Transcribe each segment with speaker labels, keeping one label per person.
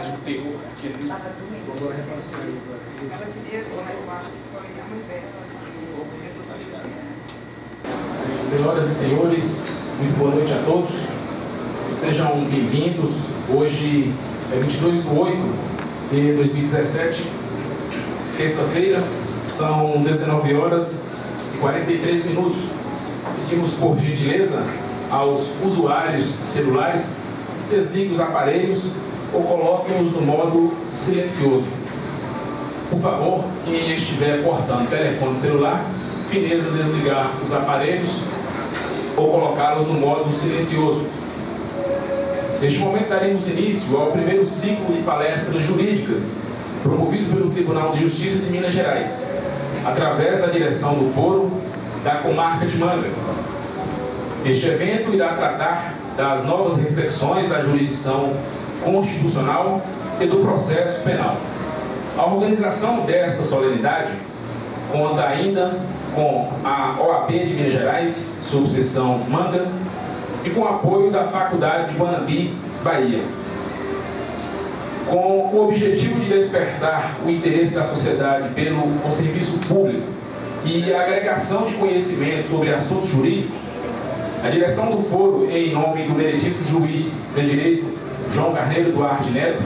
Speaker 1: mais o terror aqui.
Speaker 2: Agora repassar aí.
Speaker 3: Ela queria, mas eu acho que foi a mãe dela.
Speaker 1: Senhoras e senhores, muito boa noite a todos. Sejam bem-vindos. Hoje é 22/8/2017, terça-feira, são 19 horas e 43 minutos. Pedimos por gentileza aos usuários celulares que desliguem os aparelhos ou coloquem-os no modo silencioso. Por favor, quem estiver portando telefone celular, fineza desligar os aparelhos ou colocá-los no modo silencioso. Neste momento daremos início ao primeiro ciclo de palestras jurídicas promovido pelo Tribunal de Justiça de Minas Gerais, através da direção do Foro da Comarca de Manga. Este evento irá tratar das novas reflexões da jurisdição constitucional e do processo penal. A organização desta solenidade conta ainda com a OAB de Minas Gerais, subseção Manga, e com o apoio da Faculdade de Guanambi, Bahia. Com o objetivo de despertar o interesse da sociedade pelo serviço público e a agregação de conhecimento sobre assuntos jurídicos, a direção do Foro, em nome do meritíssimo juiz de direito João Carneiro Duarte Neto,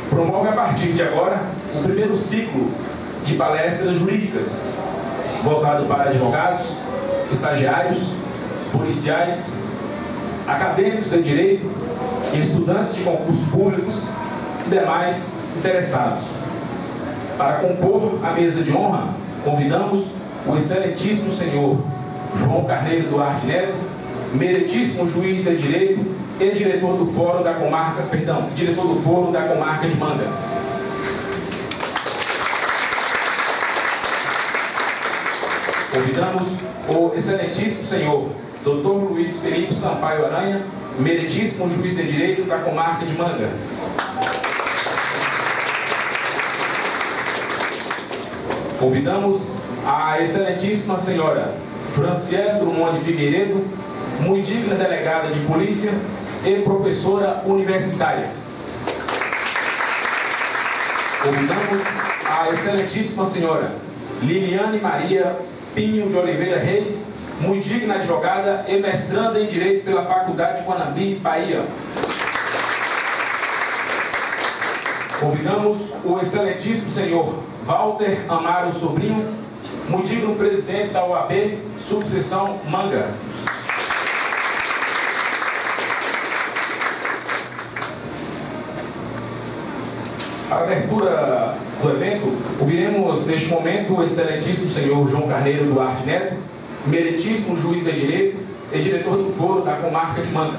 Speaker 1: promove a partir de agora o primeiro ciclo de palestras jurídicas, voltado para advogados, estagiários, policiais, acadêmicos de direito, estudantes de concursos públicos e demais interessados. Para compor a mesa de honra, convidamos o excelentíssimo senhor João Carneiro Duarte Neto, meritíssimo juiz de direito e diretor do Foro da Comarca, diretor do Foro da Comarca de Manga. Convidamos o excelentíssimo senhor Dr. Luiz Felipe Sampaio Aranha, meritíssimo juiz de direito da Comarca de Manga. Convidamos a excelentíssima senhora Franciele Drummond de Figueiredo, muito digna delegada de polícia e professora universitária. Convidamos a excelentíssima senhora Liliane Maria Pinho de Oliveira Reis, muito digna advogada e mestranda em Direito pela Faculdade de Guanambi, Bahia. Convidamos o excelentíssimo senhor Walter Amaro Sobrinho, muito digno presidente da OAB, subseção Manga. Para a abertura do evento, ouviremos neste momento o excelentíssimo senhor João Carneiro Duarte Neto, meritíssimo juiz de direito e diretor do Foro da Comarca de Manga.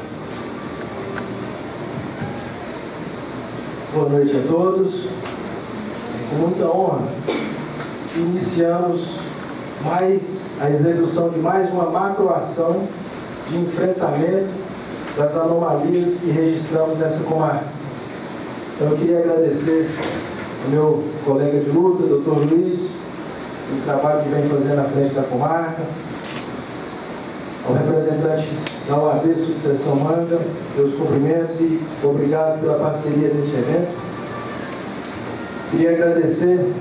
Speaker 2: Boa noite a todos. Com muita honra, iniciamos a execução de mais uma macroação de enfrentamento das anomalias que registramos nessa comarca. Então, eu queria agradecer ao meu colega de luta, Dr. Luiz, o trabalho que vem fazendo à frente da comarca, ao representante da OAB Subseção Manga, meus cumprimentos e obrigado pela parceria neste evento. Queria agradecer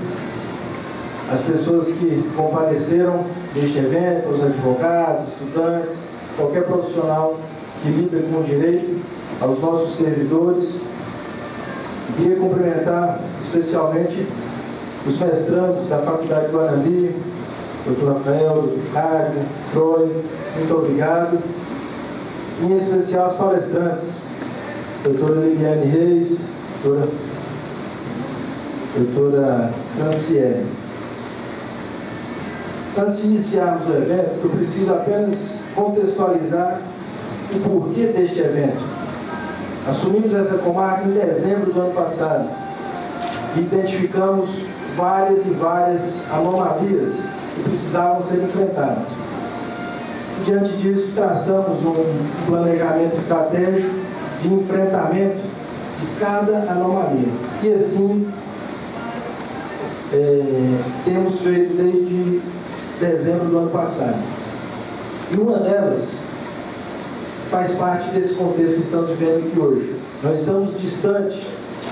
Speaker 2: as pessoas que compareceram neste evento, os advogados, estudantes, qualquer profissional que lida com o direito, aos nossos servidores. Queria cumprimentar especialmente os mestrandos da Faculdade de Guanambi, Dr. Rafael, Dr. Ricardo, Troy, muito obrigado. E em especial as palestrantes, doutora Liliane Reis, doutora Franciele. Antes de iniciarmos o evento, eu preciso apenas contextualizar o porquê deste evento. Assumimos essa comarca em dezembro do ano passado e identificamos várias e várias anomalias que precisavam ser enfrentadas. Diante disso, traçamos um planejamento estratégico de enfrentamento de cada anomalia. E assim, temos feito desde dezembro do ano passado. E uma delas faz parte desse contexto que estamos vivendo aqui hoje. Nós estamos distantes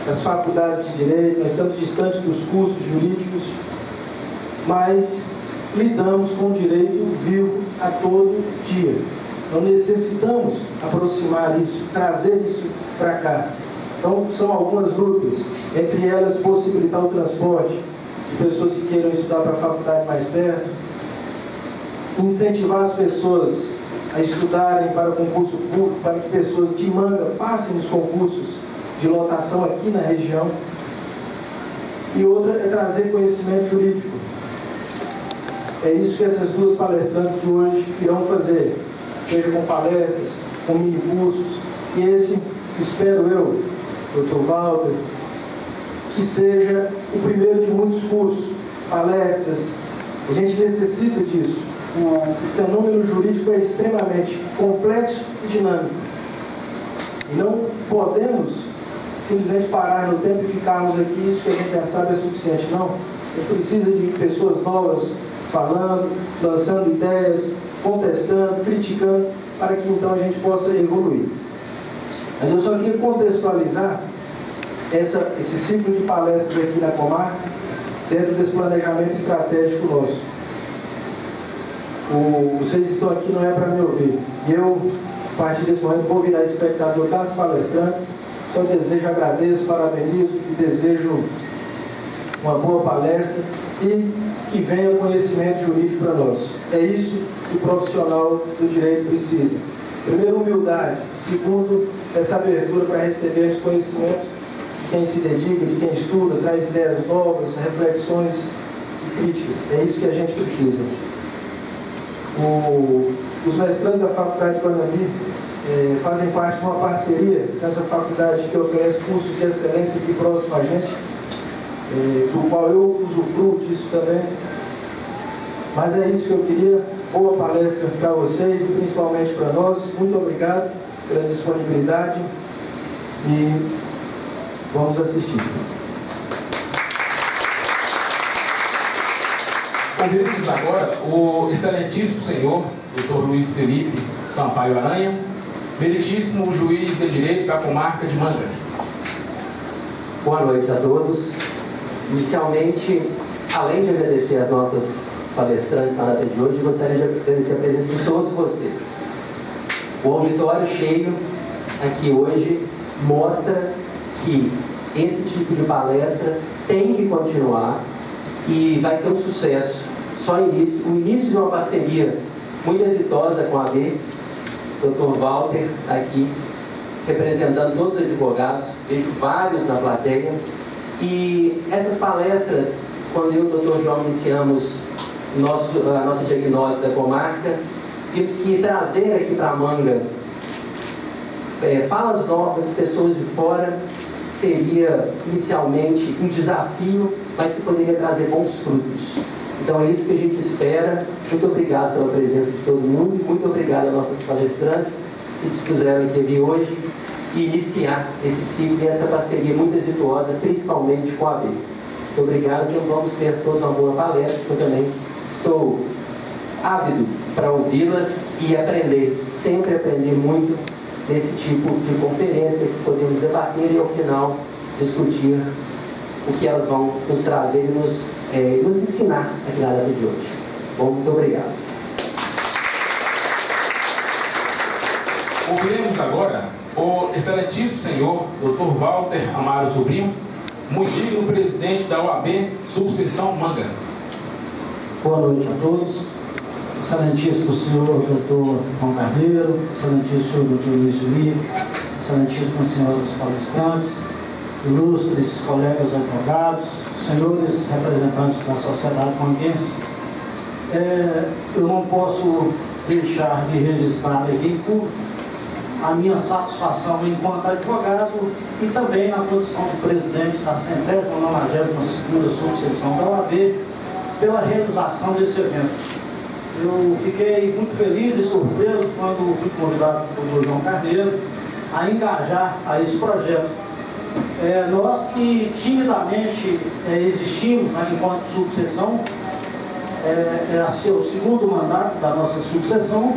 Speaker 2: das faculdades de Direito, nós estamos distantes dos cursos jurídicos, mas lidamos com o direito vivo a todo dia. Então necessitamos aproximar isso, trazer isso para cá. Então são algumas lutas, entre elas possibilitar o transporte de pessoas que queiram estudar para a faculdade mais perto, incentivar as pessoas a estudarem para o concurso público, para que pessoas de Manga passem nos concursos de lotação aqui na região. E outra é trazer conhecimento jurídico. É isso que essas duas palestrantes de hoje irão fazer, seja com palestras, com mini-cursos, e esse, espero eu, Dr. Walter, que seja o primeiro de muitos cursos, palestras. A gente necessita disso. O fenômeno jurídico é extremamente complexo e dinâmico. E não podemos simplesmente parar no tempo e ficarmos aqui, isso que a gente já sabe é suficiente. Não. A gente precisa de pessoas novas falando, lançando ideias, contestando, criticando, para que então a gente possa evoluir. Mas eu só queria contextualizar esse ciclo de palestras aqui na comarca, dentro desse planejamento estratégico nosso. Vocês estão aqui não é para me ouvir. E eu, a partir desse momento, vou virar espectador das palestrantes. Só desejo, agradeço, parabenizo e desejo uma boa palestra e que venha conhecimento jurídico para nós. É isso que o profissional do direito precisa. Primeiro, humildade. Segundo, essa abertura para recebermos conhecimento de quem se dedica, de quem estuda, traz ideias novas, reflexões e críticas. É isso que a gente precisa. Os mestrandos da Faculdade de Guanambi fazem parte de uma parceria com essa faculdade que oferece cursos de excelência aqui próximo a gente, do qual eu usufruo disso também. Mas é isso que eu queria. Boa palestra para vocês e principalmente para nós. Muito obrigado pela disponibilidade e vamos assistir.
Speaker 1: Convidamos agora o excelentíssimo senhor, Dr. Luiz Felipe Sampaio Aranha, meritíssimo juiz de direito da comarca de Manga.
Speaker 4: Boa noite a todos. Inicialmente, além de agradecer as nossas palestrantes na data de hoje, gostaria de agradecer a presença de todos vocês. O auditório cheio aqui hoje mostra que esse tipo de palestra tem que continuar e vai ser um sucesso. Só o início de uma parceria muito exitosa com a AB. Dr. Walter está aqui representando todos os advogados, vejo vários na plateia. E essas palestras, quando eu e o Dr. João iniciamos a nossa diagnóstico da comarca, vimos que trazer aqui para Manga falas novas, pessoas de fora, seria inicialmente um desafio, mas que poderia trazer bons frutos. Então é isso que a gente espera. Muito obrigado pela presença de todo mundo e muito obrigado às nossas palestrantes que se dispuseram aqui a vir hoje e iniciar esse ciclo e essa parceria muito exitosa, principalmente com a AB. Muito obrigado, então vamos ter todos uma boa palestra, que eu também estou ávido para ouvi-las e aprender, sempre aprender muito nesse tipo de conferência que podemos debater e ao final discutir o que elas vão nos trazer e nos ensinar aqui na data de hoje. Bom, muito obrigado.
Speaker 1: Ouviremos agora o excelentíssimo senhor Dr. Walter Amaro Sobrinho, muito digno presidente da OAB Subseção Manga.
Speaker 5: Boa noite a todos. Excelentíssimo senhor Dr. João Carneiro, excelentíssimo Dr. Luiz Felipe, excelentíssimas senhoras palestrantes, ilustres colegas advogados, senhores representantes da sociedade manguense, eu não posso deixar de registrar aqui em público a minha satisfação enquanto advogado e também na condição de presidente da 192ª subseção da OAB pela realização desse evento. Eu fiquei muito feliz e surpreso quando fui convidado pelo Dr. João Carneiro a engajar a esse projeto. Nós que timidamente existimos enquanto subseção, é o segundo mandato da nossa subseção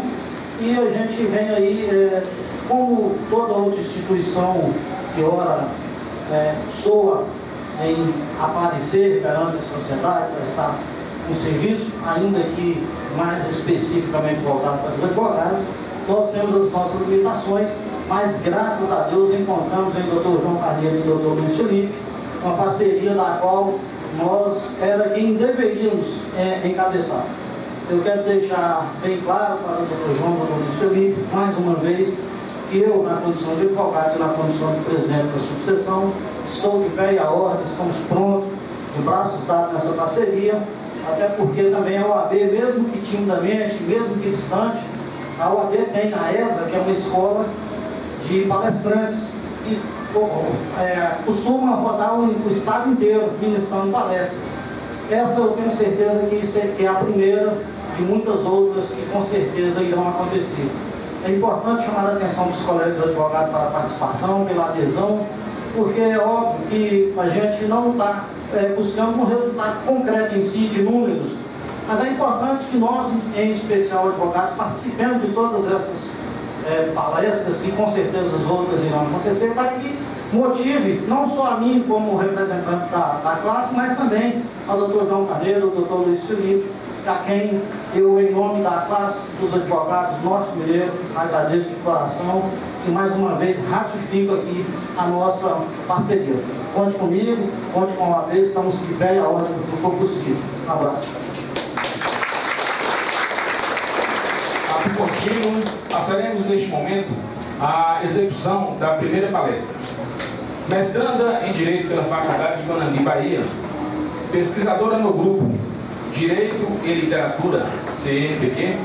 Speaker 5: e a gente vem aí, como toda outra instituição que ora soa em aparecer perante a sociedade, prestar um serviço, ainda que mais especificamente voltado para os advogados. Nós temos as nossas limitações, mas graças a Deus encontramos em Dr. João Carneiro e Dr. Luiz Felipe uma parceria da qual nós era quem deveríamos encabeçar. Eu quero deixar bem claro para o Dr. João e o Dr. Luiz Felipe, mais uma vez, que eu, na condição de advogado e na condição de presidente da subseção, estou de pé e à ordem, estamos prontos, de braços dados nessa parceria, até porque também a OAB, mesmo que timidamente, mesmo que distante, a OAB tem a ESA, que é uma escola de palestrantes, e costuma rodar o estado inteiro ministrando palestras. Essa eu tenho certeza que é a primeira de muitas outras que com certeza irão acontecer. É importante chamar a atenção dos colegas advogados para a participação, pela adesão, porque é óbvio que a gente não está buscando um resultado concreto em si, de números, mas é importante que nós, em especial advogados, participemos de todas essas palestras, que com certeza as outras irão acontecer, para que motive não só a mim como representante da classe, mas também ao Dr. João Carneiro, ao Dr. Luiz Felipe, a quem eu, em nome da classe dos advogados norte-mineiro, agradeço de coração e mais uma vez ratifico aqui a nossa parceria. Conte comigo, conte com a OAB, estamos de pé a hora do que for possível. Um abraço.
Speaker 1: Por contínuo, passaremos neste momento a execução da primeira palestra. Mestranda em Direito pela Faculdade de Guanambi, Bahia, pesquisadora no grupo Direito e Literatura, CNPq,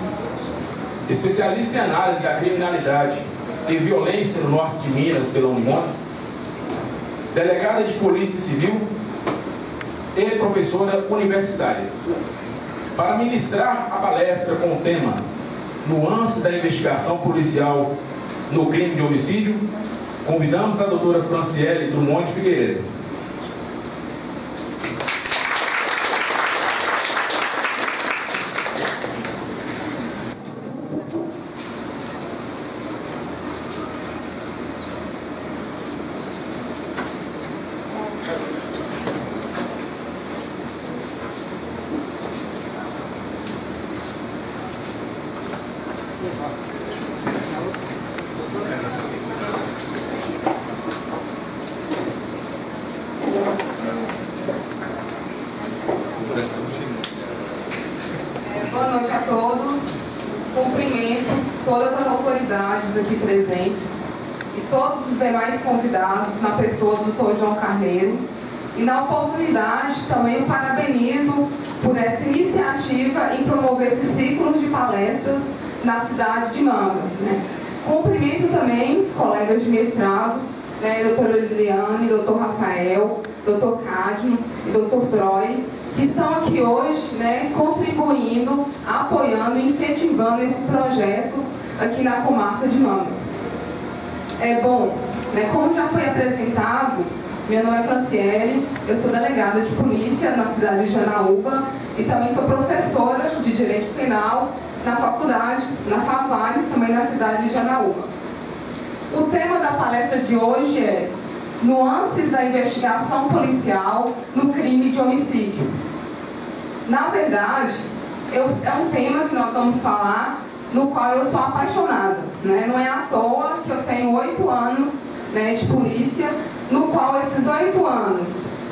Speaker 1: especialista em análise da criminalidade e violência no norte de Minas pela Unimontes, delegada de Polícia Civil e professora universitária. Para ministrar a palestra com o tema Nuances da investigação policial no crime de homicídio, convidamos a doutora Franciele Drummond de Figueiredo.
Speaker 3: Boa noite a todos. Cumprimento todas as autoridades aqui presentes e todos os demais convidados na pessoa do Dr. João Carneiro. E na oportunidade também o parabenizo por essa iniciativa em promover esses ciclos de palestras na cidade de Manga, né? Cumprimento também os colegas de mestrado, né, doutora Liliane, doutor Rafael, doutor Cadmo e doutor Troy, que estão aqui hoje, né, contribuindo, apoiando e incentivando esse projeto aqui na comarca de Manga. Bom, né, como já foi apresentado, meu nome é Franciele, eu sou delegada de polícia na cidade de Janaúba e também sou professora de Direito Penal na faculdade, na FAVAL, também na cidade de Janaúba. O tema da palestra de hoje é Nuances da investigação policial no crime de homicídio. Na verdade, é um tema que nós vamos falar, no qual eu sou apaixonada, né? Não é à toa que eu tenho 8 anos, né, de polícia, no qual esses 8 anos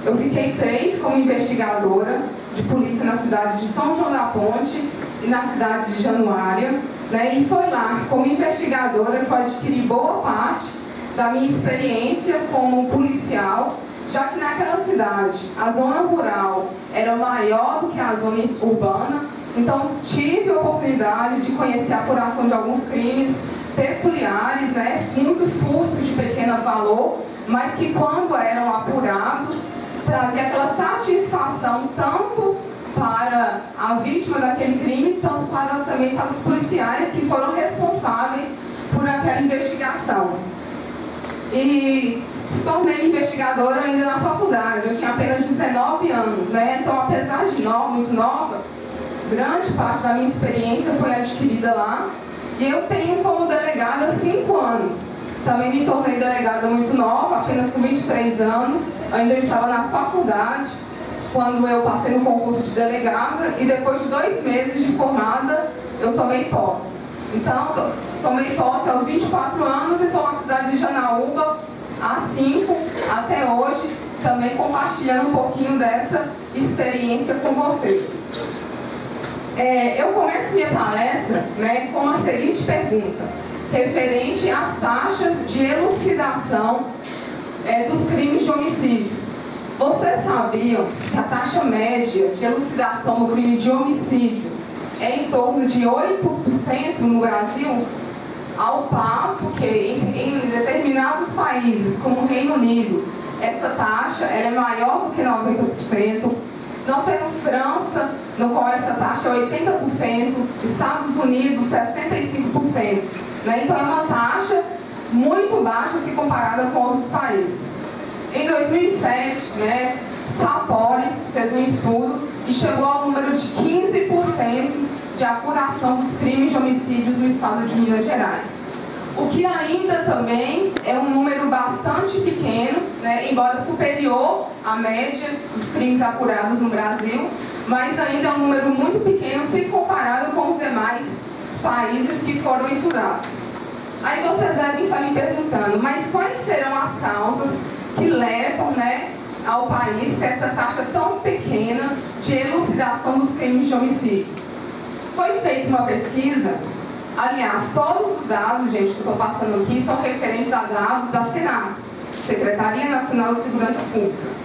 Speaker 3: eu fiquei 3 como investigadora de polícia na cidade de São João da Ponte e na cidade de Januária, né? E foi lá, como investigadora, que eu adquiri boa parte da minha experiência como policial, já que naquela cidade a zona rural era maior do que a zona urbana, então tive a oportunidade de conhecer a apuração de alguns crimes peculiares, né? Muitos furtos de pequeno valor, mas que quando eram apurados, trazia aquela satisfação tanto para a vítima daquele crime, tanto também para os policiais que foram responsáveis por aquela investigação. E tornei investigadora ainda na faculdade, eu tinha apenas 19 anos, né? Então, apesar de muito nova, grande parte da minha experiência foi adquirida lá. E eu tenho como delegada 5 anos. Também me tornei delegada muito nova, apenas com 23 anos, ainda estava na faculdade, quando eu passei no concurso de delegada, e depois de 2 meses de formada, eu tomei posse. Então, tomei posse aos 24 anos e sou na cidade de Janaúba há 5, até hoje, também compartilhando um pouquinho dessa experiência com vocês. Eu começo minha palestra, né, com a seguinte pergunta, referente às taxas de elucidação dos crimes de homicídio. Vocês sabiam que a taxa média de elucidação do crime de homicídio é em torno de 8% no Brasil? Ao passo que em determinados países, como o Reino Unido, essa taxa ela é maior do que 90%. Nós temos França, no qual essa taxa é 80%, Estados Unidos 65%. Né? Então é uma taxa muito baixa se comparada com outros países. Em 2007, né, Sapori fez um estudo e chegou ao número de 15% de apuração dos crimes de homicídios no estado de Minas Gerais. O que ainda também é um número bastante pequeno, né, embora superior à média dos crimes apurados no Brasil, mas ainda é um número muito pequeno se comparado com os demais países que foram estudados. Aí vocês devem estar me perguntando, mas quais serão as causas que levam, né, ao país ter essa taxa tão pequena de elucidação dos crimes de homicídio? Foi feita uma pesquisa, aliás, todos os dados, gente, que eu estou passando aqui são referentes a dados da Senasp, Secretaria Nacional de Segurança Pública.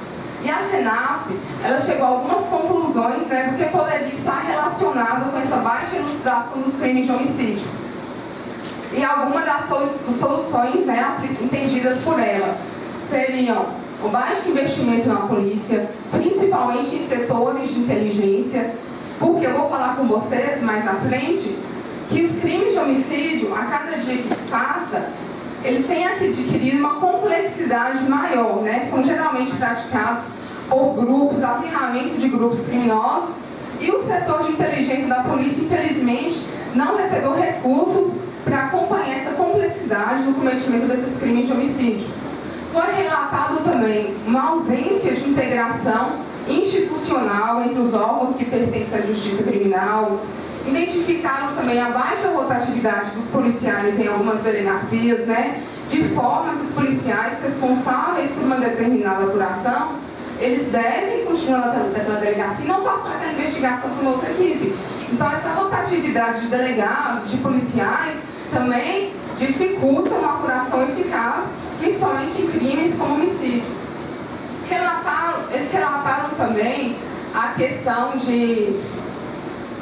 Speaker 3: E a Senasp, ela chegou a algumas conclusões, né, do que poderia estar relacionado com essa baixa elucidação dos crimes de homicídio. E algumas das soluções, né, entendidas por ela seriam o baixo investimento na polícia, principalmente em setores de inteligência, porque eu vou falar com vocês mais à frente que os crimes de homicídio, a cada dia que se passa, eles têm adquirido uma complexidade maior, né? São geralmente praticados por grupos, acirramento de grupos criminosos, e o setor de inteligência da polícia, infelizmente, não recebeu recursos para acompanhar essa complexidade no cometimento desses crimes de homicídio. Foi relatado também uma ausência de integração institucional entre os órgãos que pertencem à justiça criminal. Identificaram também a baixa rotatividade dos policiais em algumas delegacias, né? De forma que os policiais responsáveis por uma determinada apuração, eles devem continuar naquela delegacia e não passar aquela investigação para uma outra equipe. Então essa rotatividade de delegados, de policiais, também dificulta uma apuração eficaz, principalmente em crimes como homicídio. Eles relataram também a questão de,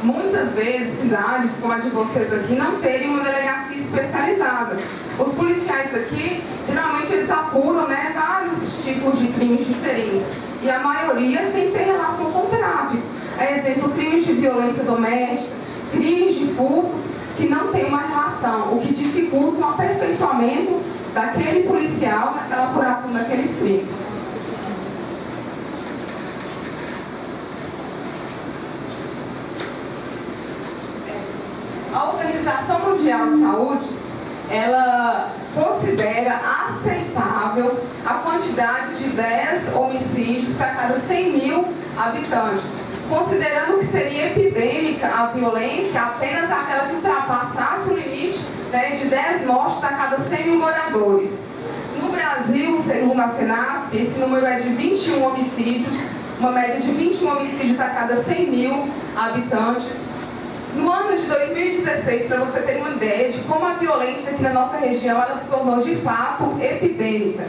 Speaker 3: muitas vezes, cidades como a de vocês aqui não terem uma delegacia especializada. Os policiais daqui, geralmente eles apuram, né, vários tipos de crimes diferentes. E a maioria sem ter relação com o tráfico. Exemplo, crimes de violência doméstica, crimes de furto, que não tem uma relação, o que dificulta o aperfeiçoamento daquele policial naquela apuração daqueles crimes. A Organização Mundial de Saúde, ela considera aceitável a quantidade de 10 homicídios para cada 100 mil habitantes, considerando que seria epidêmica a violência apenas aquela que ultrapassasse o limite, né, de 10 mortes a cada 100 mil moradores. No Brasil, segundo a Senasp, esse número é de 21 homicídios, uma média de 21 homicídios a cada 100 mil habitantes. No ano de 2016, para você ter uma ideia de como a violência aqui na nossa região ela se tornou de fato epidêmica.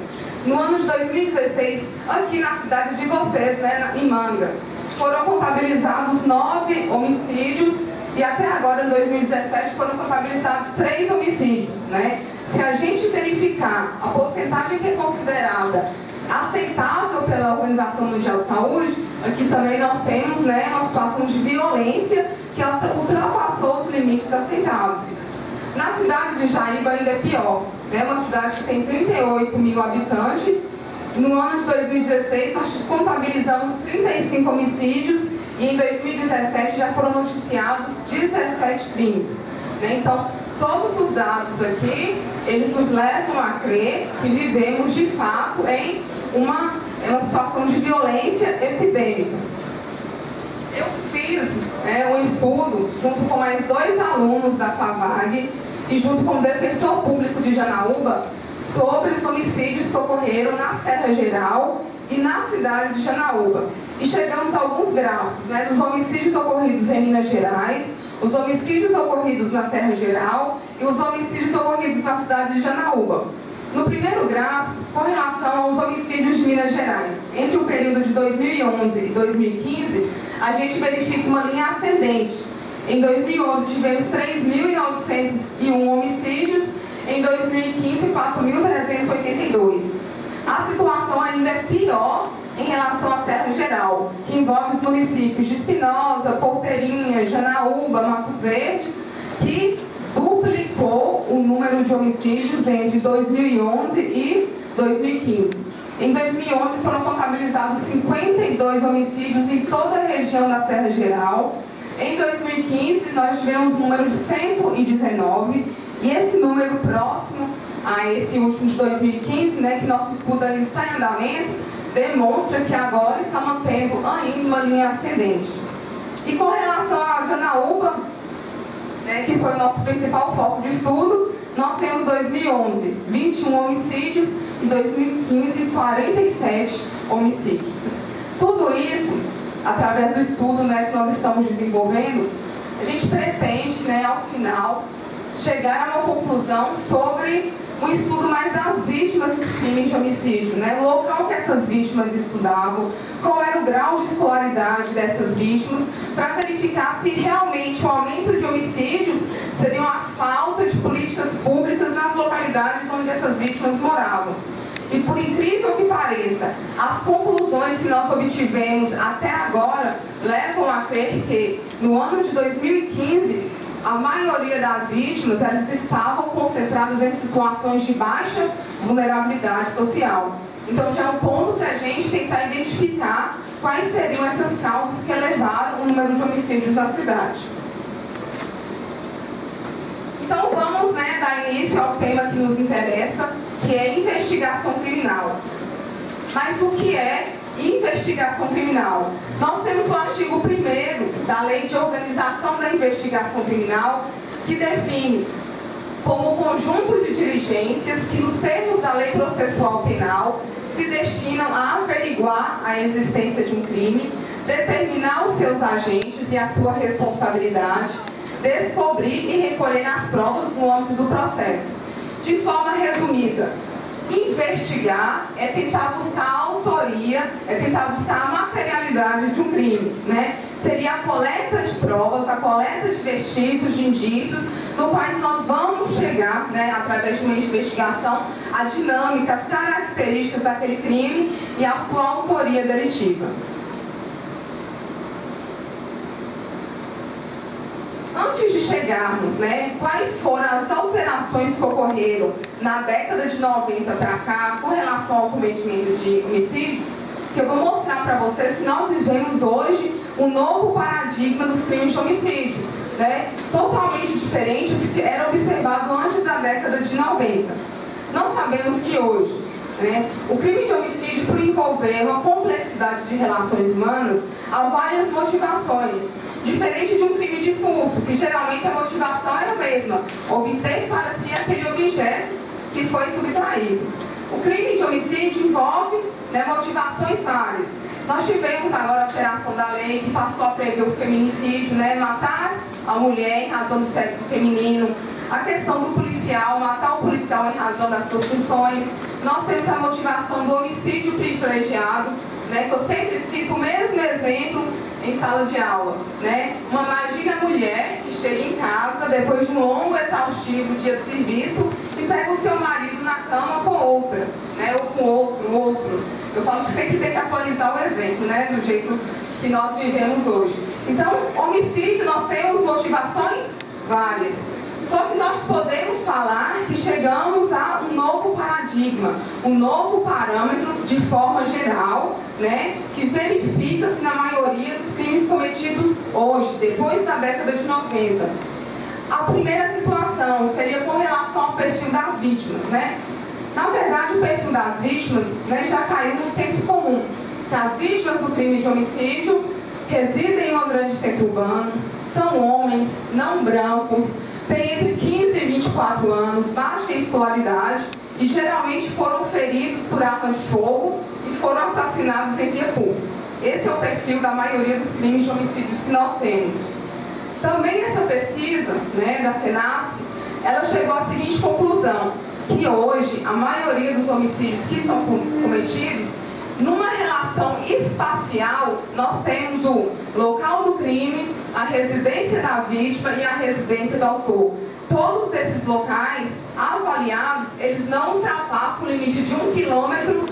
Speaker 3: No ano de 2016, aqui na cidade de vocês, né, em Manga, foram contabilizados 9 homicídios e até agora, em 2017, foram contabilizados 3 homicídios. Né? Se a gente verificar a porcentagem que é considerada aceitável pela Organização Mundial de Saúde, aqui também nós temos, né, uma situação de violência que ultrapassou os limites aceitáveis. Na cidade de Jaíba ainda é pior, né? Uma cidade que tem 38 mil habitantes. No ano de 2016 nós contabilizamos 35 homicídios e em 2017 já foram noticiados 17 crimes. Né? Então, todos os dados aqui, eles nos levam a crer que vivemos de fato em uma situação de violência epidêmica. Eu fiz um estudo junto com mais 2 alunos da FAVAG e junto com o defensor público de Janaúba sobre os homicídios que ocorreram na Serra Geral e na cidade de Janaúba. E chegamos a alguns gráficos, dos homicídios ocorridos em Minas Gerais, os homicídios ocorridos na Serra Geral e os homicídios ocorridos na cidade de Janaúba. No primeiro gráfico, com relação aos homicídios de Minas Gerais, entre o período de 2011 e 2015, a gente verifica uma linha ascendente. Em 2011 tivemos 3.901 homicídios, em 2015 4.382. A situação ainda é pior em relação à Serra Geral, que envolve os municípios de Espinosa, Porteirinha, Janaúba, Mato Verde, que duplicou o número de homicídios entre 2011 e 2015. Em 2011 foram contabilizados 52 homicídios em toda a região da Serra Geral. Em 2015 nós tivemos um número de 119 e esse número próximo a esse último de 2015, que nosso estudo ainda está em andamento, demonstra que agora está mantendo ainda uma linha ascendente. E com relação a Janaúba, que foi o nosso principal foco de estudo, nós temos 2011, 21 homicídios e 2015, 47 homicídios. Tudo isso, através do estudo que nós estamos desenvolvendo, a gente pretende, ao final, chegar a uma conclusão sobre um estudo mais das vítimas dos crimes de homicídio, o local que essas vítimas estudavam, qual era o grau de escolaridade dessas vítimas, para verificar se realmente o aumento de homicídios seria uma falta de políticas públicas nas localidades onde essas vítimas moravam. E por incrível que pareça, as conclusões que nós obtivemos até agora levam a crer que no ano de 2015, a maioria das vítimas elas estavam concentradas em situações de baixa vulnerabilidade social. Então já é um ponto para a gente tentar identificar quais seriam essas causas que elevaram o número de homicídios na cidade. Então vamos dar início ao tema que nos interessa, que é investigação criminal. Mas o que é investigação criminal? Nós temos o artigo 1º da Lei de Organização da Investigação Criminal, que define como conjunto de diligências que, nos termos da Lei Processual Penal, se destinam a averiguar a existência de um crime, determinar os seus agentes e a sua responsabilidade, descobrir e recolher as provas no âmbito do processo. De forma resumida, investigar é tentar buscar a autoria, é tentar buscar a materialidade de um crime, Seria a coleta de provas, a coleta de vestígios, de indícios, no quais nós vamos chegar, através de uma investigação, a dinâmica, as características daquele crime e a sua autoria delitiva. Antes de chegarmos, quais foram as alterações que ocorreram na década de 90 para cá com relação ao cometimento de homicídio, que eu vou mostrar para vocês que nós vivemos hoje um novo paradigma dos crimes de homicídio, totalmente diferente do que era observado antes da década de 90. Nós sabemos que hoje, o crime de homicídio, por envolver uma complexidade de relações humanas, há várias motivações. Diferente de um crime de furto, que geralmente a motivação é a mesma, obter para si aquele objeto que foi subtraído. O crime de homicídio envolve motivações várias. Nós tivemos agora a alteração da lei que passou a prever o feminicídio, matar a mulher em razão do sexo feminino, a questão do policial, matar o policial em razão das suas funções. Nós temos a motivação do homicídio privilegiado, que eu sempre cito o mesmo exemplo em sala de aula, Imagina a mulher que chega em casa depois de um longo, exaustivo dia de serviço e pega o seu marido na cama com outra, ou com outros. Eu falo que sempre tem que atualizar o exemplo, do jeito que nós vivemos hoje. Então, homicídio, nós temos motivações várias. Só que nós podemos falar que chegamos a um novo paradigma, um novo parâmetro de forma geral, que verifica-se na maioria dos crimes cometidos hoje, depois da década de 90. A primeira situação seria com relação ao perfil das vítimas, né? Na verdade, o perfil das vítimas, né, já caiu no senso comum, que as vítimas do crime de homicídio residem em um grande centro urbano, são homens, não brancos, têm entre 15 e 24 anos, baixa escolaridade e geralmente foram feridos por arma de fogo e foram assassinados em via pública. Esse é o perfil da maioria dos crimes de homicídios que nós temos. Também essa pesquisa, né, da Senasp, ela chegou à seguinte conclusão, que hoje a maioria dos homicídios que são cometidos, numa relação espacial, nós temos o local do crime, a residência da vítima e a residência do autor. Todos esses locais avaliados, eles não ultrapassam o limite de 1,5 km.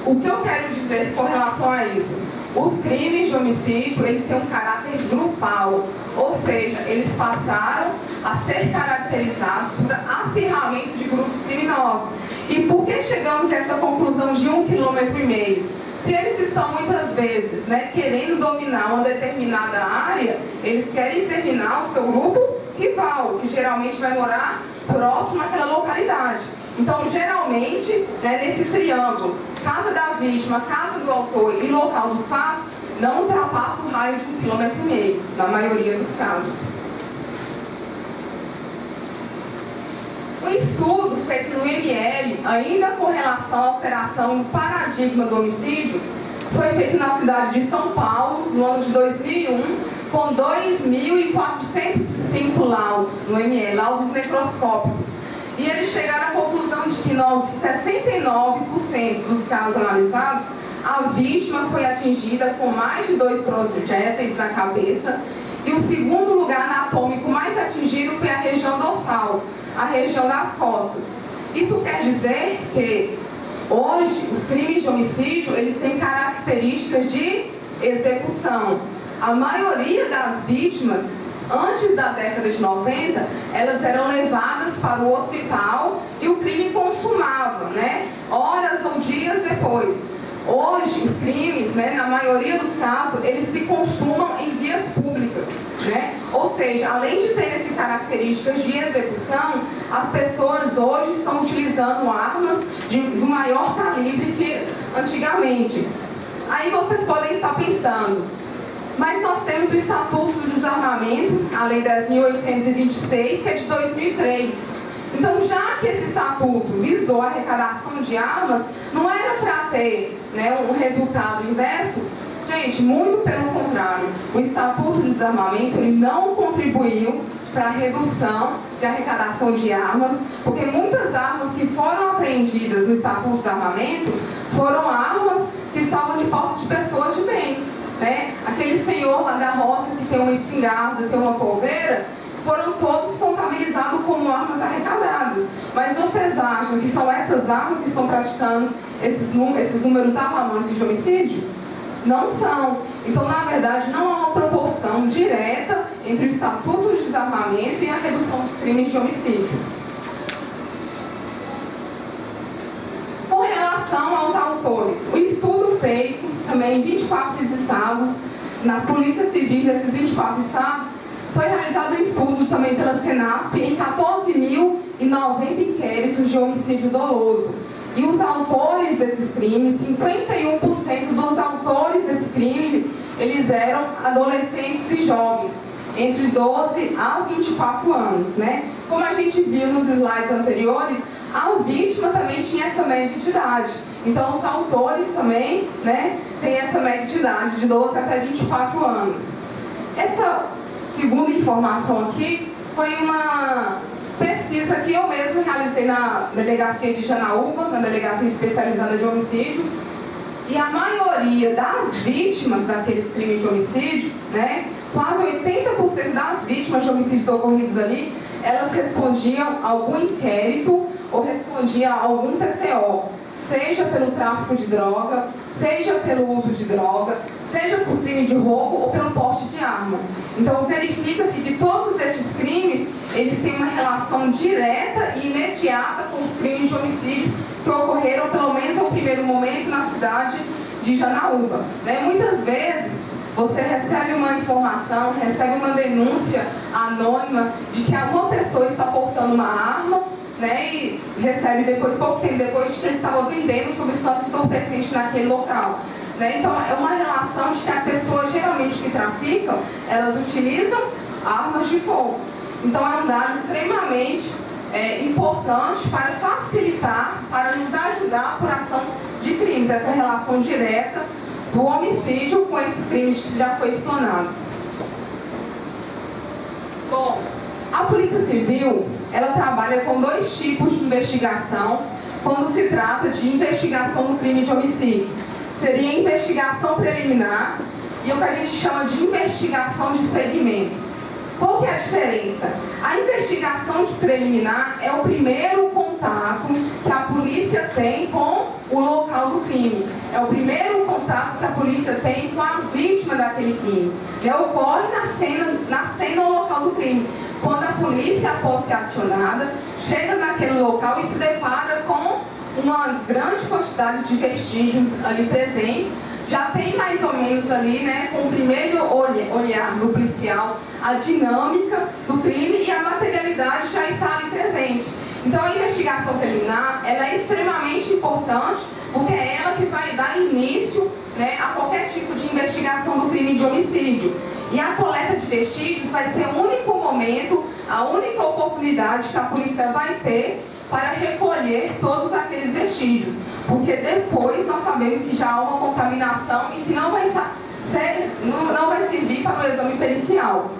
Speaker 3: O que eu quero dizer com relação a isso? Os crimes de homicídio, eles têm um caráter grupal, ou seja, eles passaram a ser caracterizados por acirramento de grupos criminosos. E por que chegamos a essa conclusão de 1,5 km? Se eles estão muitas vezes, né, querendo dominar uma determinada área, eles querem exterminar o seu grupo rival, que geralmente vai morar próximo àquela localidade. Então, geralmente, né, nesse triângulo, casa da vítima, casa do autor e local dos fatos, não ultrapassa o raio de 1,5 km, na maioria dos casos. Um estudo feito no IML, ainda com relação à alteração do paradigma do homicídio, foi feito na cidade de São Paulo, no ano de 2001, com 2.405 laudos no IML, laudos necroscópicos. E eles chegaram à conclusão de que 69% dos casos analisados, a vítima foi atingida com mais de 2 projéteis na cabeça, e o segundo lugar anatômico mais atingido foi a região dorsal, a região das costas. Isso quer dizer que hoje os crimes de homicídio, eles têm características de execução. A maioria das vítimas, antes da década de 90, elas eram levadas para o hospital e o crime consumava, né, horas ou dias depois. Hoje, os crimes, né, na maioria dos casos, eles se consumam em vias públicas, né? Ou seja, além de ter essas características de execução, as pessoas hoje estão utilizando armas de maior calibre que antigamente. Aí vocês podem estar pensando, mas nós temos o Estatuto do Desarmamento, a Lei 10.826, que é de 2003. Então, já que esse estatuto visou a arrecadação de armas, não era para ter, né, um resultado inverso? Gente, muito pelo contrário. O Estatuto do Desarmamento, ele não contribuiu para a redução de arrecadação de armas, porque muitas armas que foram apreendidas no Estatuto do Desarmamento foram armas que estavam de posse de pessoas de bem, né? Aquele senhor lá da roça que tem uma espingarda, tem uma polveira, foram todos contabilizados como armas arrecadadas. Mas vocês acham que são essas armas que estão praticando esses números alarmantes de homicídio? Não são. Então, na verdade, não há uma proporção direta entre o Estatuto de Desarmamento e a redução dos crimes de homicídio. Com relação aos autores, o estudo feito também em 24 estados, nas polícias civis desses 24 estados, foi realizado um estudo também pela Senasp em 14.090 inquéritos de homicídio doloso. E os autores desses crimes, 51% dos autores desse crime, eles eram adolescentes e jovens, entre 12 a 24 anos, né? Como a gente viu nos slides anteriores, a vítima também tinha essa média de idade. Então, os autores também, né, têm essa média de idade, de 12 até 24 anos. Essa segunda informação aqui foi uma pesquisa que eu mesmo realizei na delegacia de Janaúba, na delegacia especializada de homicídio, e a maioria das vítimas daqueles crimes de homicídio, né, quase 80% das vítimas de homicídios ocorridos ali, elas respondiam a algum inquérito ou respondiam a algum TCO, seja pelo tráfico de droga, seja pelo uso de droga, seja por crime de roubo ou pelo porte de arma. Então, verifica-se que todos estes crimes, eles têm uma relação direta e imediata com os crimes de homicídio que ocorreram, pelo menos no primeiro momento, na cidade de Janaúba, né? Muitas vezes, você recebe uma informação, recebe uma denúncia anônima de que alguma pessoa está portando uma arma, né, e recebe depois, pouco tempo depois, de que ele estava vendendo substância entorpecente naquele local. Né? Então, é uma relação de que as pessoas, geralmente, que traficam, elas utilizam armas de fogo. Então, é um dado extremamente importante para facilitar, para nos ajudar a apuração de crimes, essa relação direta do homicídio com esses crimes que já foi explanado. Bom, a Polícia Civil, ela trabalha com 2 tipos de investigação quando se trata de investigação no crime de homicídio. Seria a investigação preliminar e o que a gente chama de investigação de segmento. Qual que é a diferença? A investigação de preliminar é o primeiro contato que a polícia tem com o local do crime. É o primeiro contato que a polícia tem com a vítima daquele crime. Ocorre na cena ou local do crime. Quando a polícia, após ser acionada, chega naquele local e se depara com uma grande quantidade de vestígios ali presentes, já tem mais ou menos ali, né, com o primeiro olhar do policial, a dinâmica do crime e a materialidade já está ali presente. Então, a investigação preliminar, ela é extremamente importante, porque é ela que vai dar início, né, a qualquer tipo de investigação do crime de homicídio. E a coleta de vestígios vai ser o único momento, a única oportunidade que a polícia vai ter para recolher todos aqueles vestígios. Porque depois nós sabemos que já há uma contaminação e que não vai servir para o exame pericial.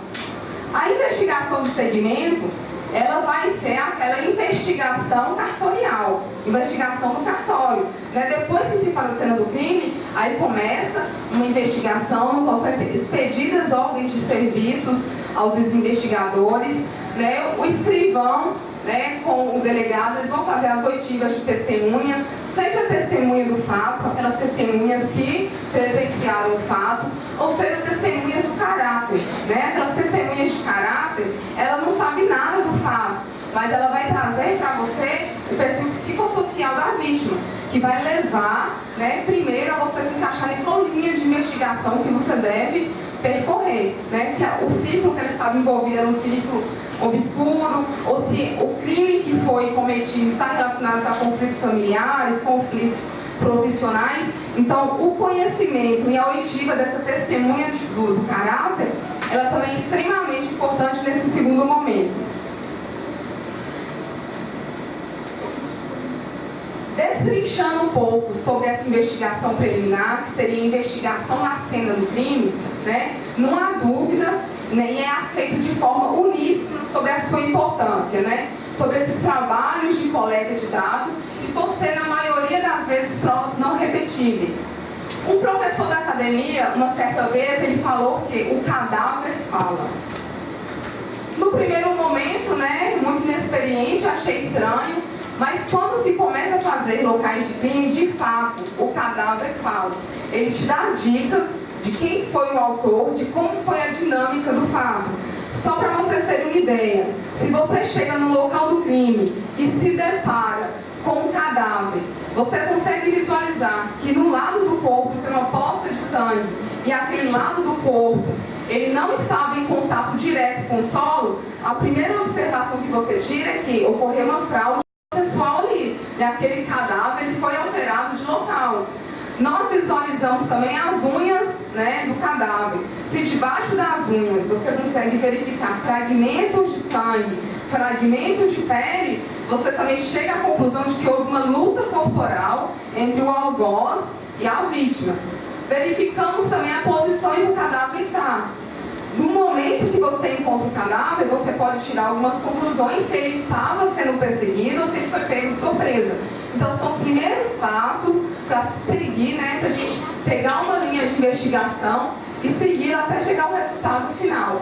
Speaker 3: A investigação de segmento, ela vai ser aquela investigação cartorial, investigação do cartório. Né? Depois que se faz a cena do crime, aí começa uma investigação, no qual são expedidas ordens de serviços aos investigadores, né? O escrivão, né, com o delegado, eles vão fazer as oitivas de testemunha, seja testemunha do fato, aquelas testemunhas que presenciaram o fato, ou seja, testemunhas do caráter, né? Aquelas testemunhas de caráter, ela não sabe nada do fato, mas ela vai trazer para você o perfil psicossocial da vítima, que vai levar, né, primeiro a você se encaixar em qual linha de investigação que você deve percorrer, né? Se o ciclo que ela estava envolvida era um ciclo obscuro, ou se o crime que foi cometido está relacionado a conflitos familiares, conflitos profissionais. Então, o conhecimento e a oitiva dessa testemunha do caráter, ela também é extremamente importante nesse segundo momento. Destrinchando um pouco sobre essa investigação preliminar, que seria a investigação na cena do crime, né? Não há dúvida, né, e é aceito de forma uníssona sobre a sua importância, né? Sobre esses trabalhos de coleta de dados e por ser, na maioria das vezes, provas não repetíveis. Um professor da academia, uma certa vez, ele falou que o cadáver fala. No primeiro momento, né, muito inexperiente, achei estranho, mas quando se começa a fazer locais de crime, de fato, o cadáver fala. Ele te dá dicas de quem foi o autor, de como foi a dinâmica do fato. Só para vocês terem uma ideia, se você chega no local do crime e se depara com um cadáver, você consegue visualizar que no lado do corpo tem uma poça de sangue e aquele lado do corpo ele não estava em contato direto com o solo, a primeira observação que você tira é que ocorreu uma fraude sexual ali, né? Aquele cadáver ele foi alterado de local. Nós visualizamos também as unhas, né, do cadáver. Se debaixo das unhas você consegue verificar fragmentos de sangue, fragmentos de pele, você também chega à conclusão de que houve uma luta corporal entre o algoz e a vítima. Verificamos também a posição em que o cadáver está. No momento que você encontra o cadáver, você pode tirar algumas conclusões se ele estava sendo perseguido ou se ele foi pego de surpresa. Então, são os primeiros passos para se seguir, né, para a gente pegar uma linha de investigação e seguir até chegar ao resultado final.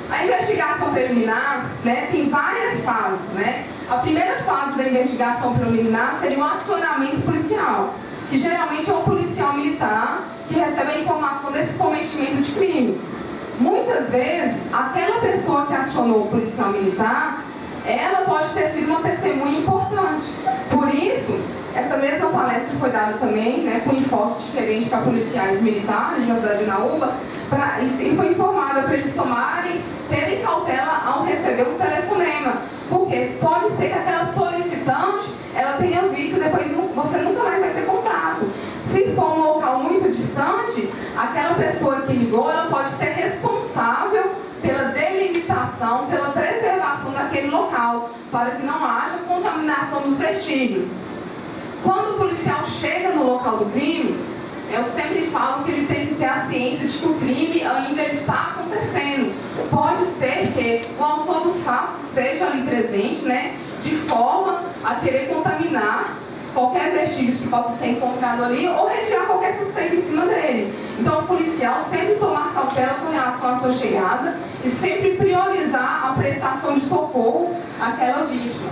Speaker 3: A investigação preliminar, né, tem várias fases, né? A primeira fase da investigação preliminar seria o acionamento policial, que geralmente é um policial militar que recebe a informação desse cometimento de crime. Muitas vezes, aquela pessoa que acionou o policial militar, ela pode ter sido uma testemunha importante. Por isso, Essa mesma palestra foi dada também, né, com enfoque diferente para policiais militares na cidade de Inaúba, e foi informada para eles terem cautela ao receber o telefonema, porque pode ser que aquela solicitante ela tenha visto, depois você nunca mais vai ter contato. Se for um local muito distante, aquela pessoa que ligou, ela pode ser responsável pela delimitação, pela preservação daquele local, para que não haja contaminação dos vestígios. Quando o policial chega no local do crime, eu sempre falo que ele tem que ter a ciência de que o crime ainda está acontecendo. Pode ser que o autor dos fatos esteja ali presente, né, de forma a querer contaminar qualquer vestígio que possa ser encontrado ali ou retirar qualquer suspeita em cima dele. Então, o policial sempre tomar cautela com relação à sua chegada e sempre priorizar a prestação de socorro àquela vítima.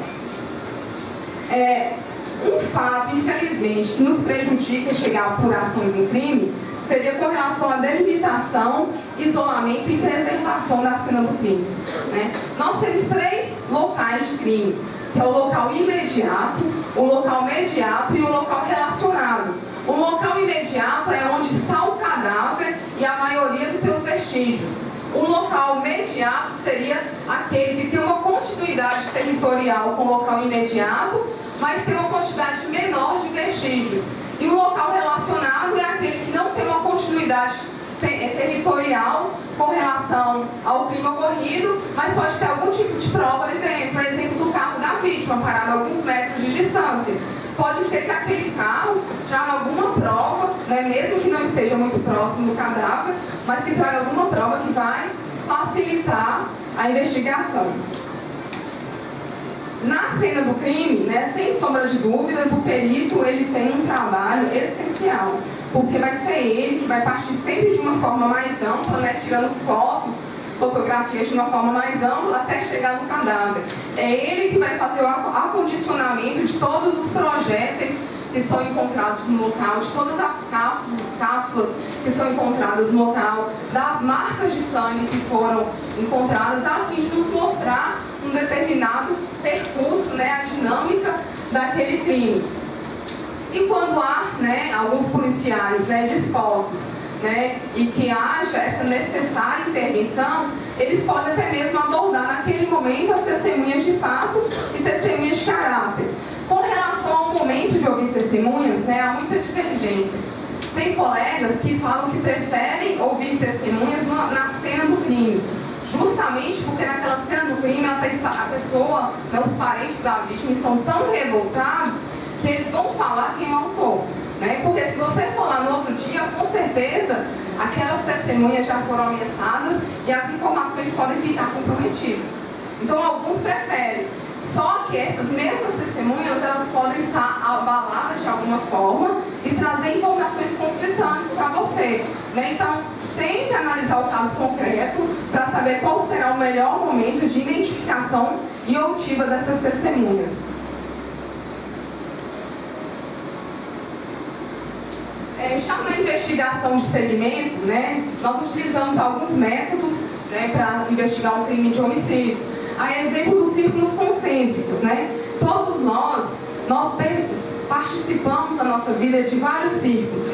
Speaker 3: Um fato, infelizmente, que nos prejudica chegar à apuração de um crime seria com relação à delimitação, isolamento e preservação da cena do crime, né? Nós temos 3 locais de crime, que é o local imediato, o local mediato e o local relacionado. O local imediato é onde está o cadáver e a maioria dos seus vestígios. O local mediato seria aquele que tem uma continuidade territorial com o local imediato, mas tem uma quantidade menor de vestígios. E o local relacionado é aquele que não tem uma continuidade territorial com relação ao crime ocorrido, mas pode ter algum tipo de prova ali dentro. Por exemplo, do carro da vítima, parado a alguns metros de distância. Pode ser que aquele carro traga alguma prova, né, mesmo que não esteja muito próximo do cadáver, mas que traga alguma prova que vai facilitar a investigação. Na cena do crime, né, sem sombra de dúvidas, o perito ele tem um trabalho essencial, porque vai ser ele que vai partir sempre de uma forma mais ampla, né, tirando fotografias de uma forma mais ampla até chegar no cadáver. É ele que vai fazer o acondicionamento de todos os projéteis que são encontrados no local, de todas as cápsulas que são encontradas no local, das marcas de sangue que foram encontradas, a fim de nos mostrar um determinado percurso, né, a dinâmica daquele crime. E quando há, né, alguns policiais, né, dispostos, né, e que haja essa necessária intervenção, eles podem até mesmo abordar naquele momento as testemunhas de fato e testemunhas de caráter. Com relação ao momento de ouvir testemunhas, né, há muita divergência. Tem colegas que falam que preferem ouvir testemunhas na cena do crime, justamente porque naquela cena do crime a pessoa, né, os parentes da vítima estão tão revoltados que eles vão falar quem é o autor, né? Porque se você for lá no outro dia, com certeza aquelas testemunhas já foram ameaçadas e as informações podem ficar comprometidas. Então alguns preferem. Só que essas mesmas testemunhas, elas podem estar abaladas de alguma forma e trazer informações conflitantes para você, né? Então, sempre analisar o caso concreto para saber qual será o melhor momento de identificação e outiva dessas testemunhas. Já na investigação de segmento, né, nós utilizamos alguns métodos, né, para investigar um crime de homicídio. A exemplo dos círculos concêntricos, né? Todos nós participamos da nossa vida de vários círculos.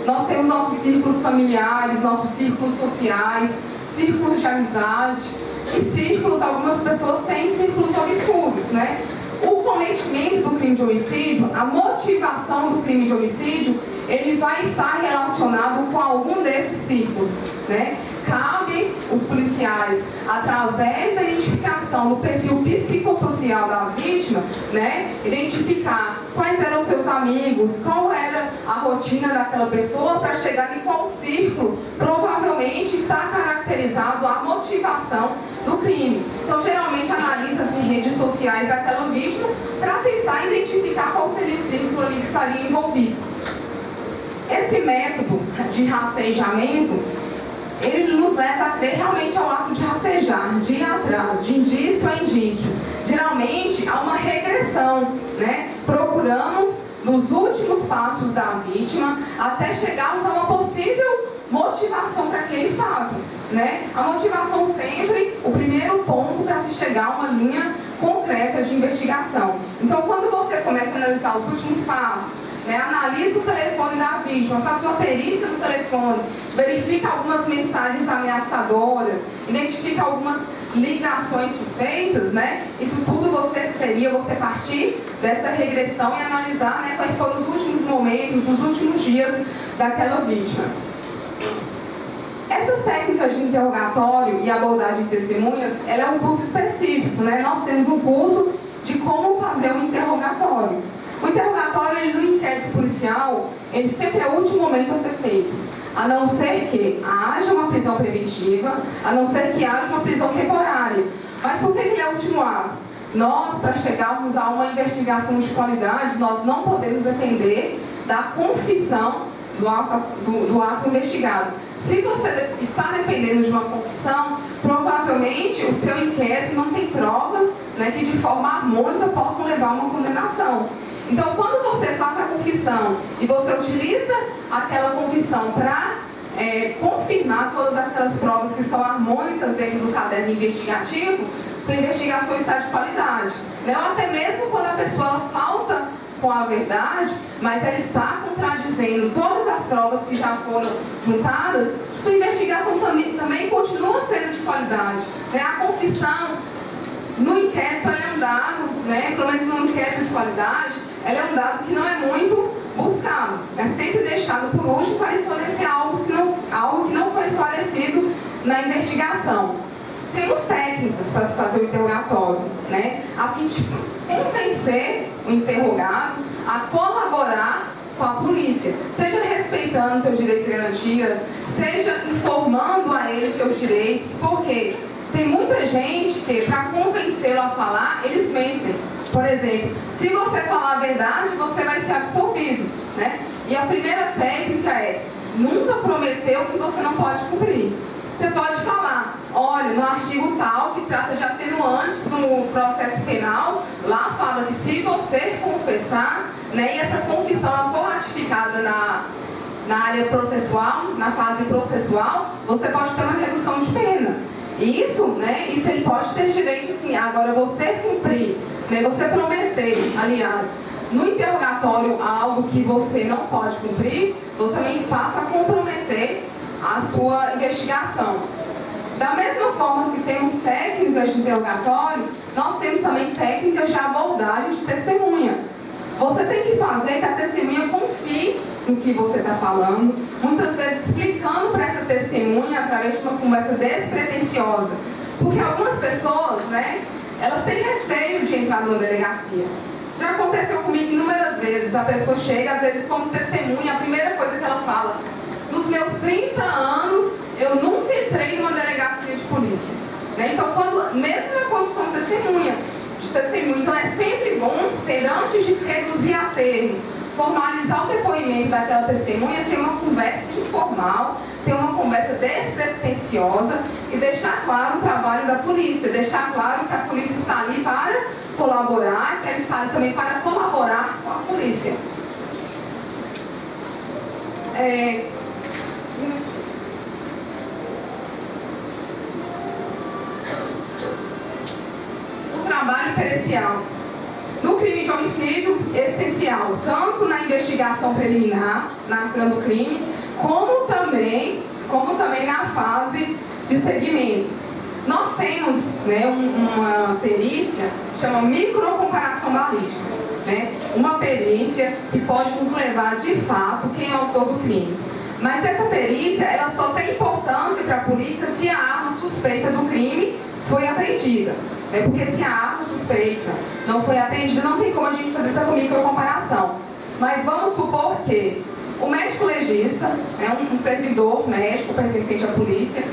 Speaker 3: Nós temos nossos círculos familiares, nossos círculos sociais, círculos de amizade e círculos, algumas pessoas têm círculos obscuros, né? O cometimento do crime de homicídio, a motivação do crime de homicídio, ele vai estar relacionado com algum desses círculos, né? Cabe os policiais, através da identificação do perfil psicossocial da vítima, né, identificar quais eram seus amigos, qual era a rotina daquela pessoa, para chegar em qual círculo provavelmente está caracterizado a motivação do crime. Então, geralmente, analisa-se redes sociais daquela vítima para tentar identificar qual seria o círculo ali que estaria envolvido. Esse método de rastreamento, ele nos leva a crer realmente ao ato de rastejar, de ir atrás, de indício a indício. Geralmente, há uma regressão, né? Procuramos nos últimos passos da vítima até chegarmos a uma possível motivação para aquele fato, né? A motivação sempre o primeiro ponto para se chegar a uma linha concreta de investigação. Então, quando você começa a analisar os últimos passos, né, analisa o telefone da vítima, faz uma perícia do telefone, verifica algumas mensagens ameaçadoras, identifica algumas ligações suspeitas, né? Isso tudo você partir dessa regressão e analisar, né, quais foram os últimos momentos, os últimos dias daquela vítima. Essas técnicas de interrogatório e abordagem de testemunhas, ela é um curso específico, né? Nós temos um curso de como fazer um interrogatório. O interrogatório, ele, no inquérito policial, ele sempre é o último momento a ser feito, a não ser que haja uma prisão preventiva, a não ser que haja uma prisão temporária. Mas por que ele é o último ato? Nós, para chegarmos a uma investigação de qualidade, nós não podemos depender da confissão do ato investigado. Se você está dependendo de uma confissão, provavelmente o seu inquérito não tem provas, né, que de forma harmônica possam levar a uma condenação. Então, quando você faz a confissão e você utiliza aquela confissão para confirmar todas aquelas provas que estão harmônicas dentro do caderno investigativo, sua investigação está de qualidade, né? Ou até mesmo quando a pessoa falta com a verdade, mas ela está contradizendo todas as provas que já foram juntadas, sua investigação também continua sendo de qualidade, né? A confissão no inquérito ela é um dado, né? Pelo menos no inquérito de qualidade, ela é um dado que não é muito buscado, é sempre deixado por último para esclarecer algo que não foi esclarecido na investigação. Temos técnicas para se fazer o interrogatório, né? A fim de convencer o interrogado a colaborar com a polícia, seja respeitando seus direitos e garantias, seja informando a ele seus direitos, porque tem muita gente que, para convencê-lo a falar, eles mentem. Por exemplo, se você falar a verdade, você vai ser absolvido, né? E a primeira técnica é nunca prometer o que você não pode cumprir. Você pode falar, olha, no artigo tal, que trata de atenuantes no processo penal, lá fala que se você confessar, né, e essa confissão ela for ratificada na área processual, na fase processual, você pode ter uma redução de pena. Isso, né, isso ele pode ter direito sim. Agora, você cumprir, né, você prometer, aliás, no interrogatório algo que você não pode cumprir, você também passa a comprometer a sua investigação. Da mesma forma que temos técnicas de interrogatório, nós temos também técnicas de abordagem de testemunha. Você tem que fazer que a testemunha confie no que você está falando, muitas vezes explicando para essa testemunha através de uma conversa despretensiosa. Porque algumas pessoas, né, elas têm receio de entrar numa delegacia. Já aconteceu comigo inúmeras vezes, a pessoa chega, às vezes como testemunha, a primeira coisa que ela fala: nos meus 30 anos, eu nunca entrei numa delegacia de polícia. Né? Então, mesmo na condição de testemunha, então é sempre bom ter, antes de reduzir a termo, formalizar o depoimento daquela testemunha, ter uma conversa informal, ter uma conversa despretensiosa e deixar claro o trabalho da polícia, deixar claro que a polícia está ali para colaborar, que ela está ali também para colaborar com a polícia. O trabalho pericial. No crime de homicídio, essencial, tanto na investigação preliminar, na cena do crime, como também na fase de seguimento. Nós temos, né, uma perícia que se chama microcomparação balística, né? Uma perícia que pode nos levar, de fato, quem é o autor do crime. Mas essa perícia, ela só tem importância para a polícia se a arma suspeita do crime foi apreendida. Porque se a arma suspeita não foi apreendida, não tem como a gente fazer essa microcomparação. Mas vamos supor que o médico legista, um servidor médico pertencente à polícia,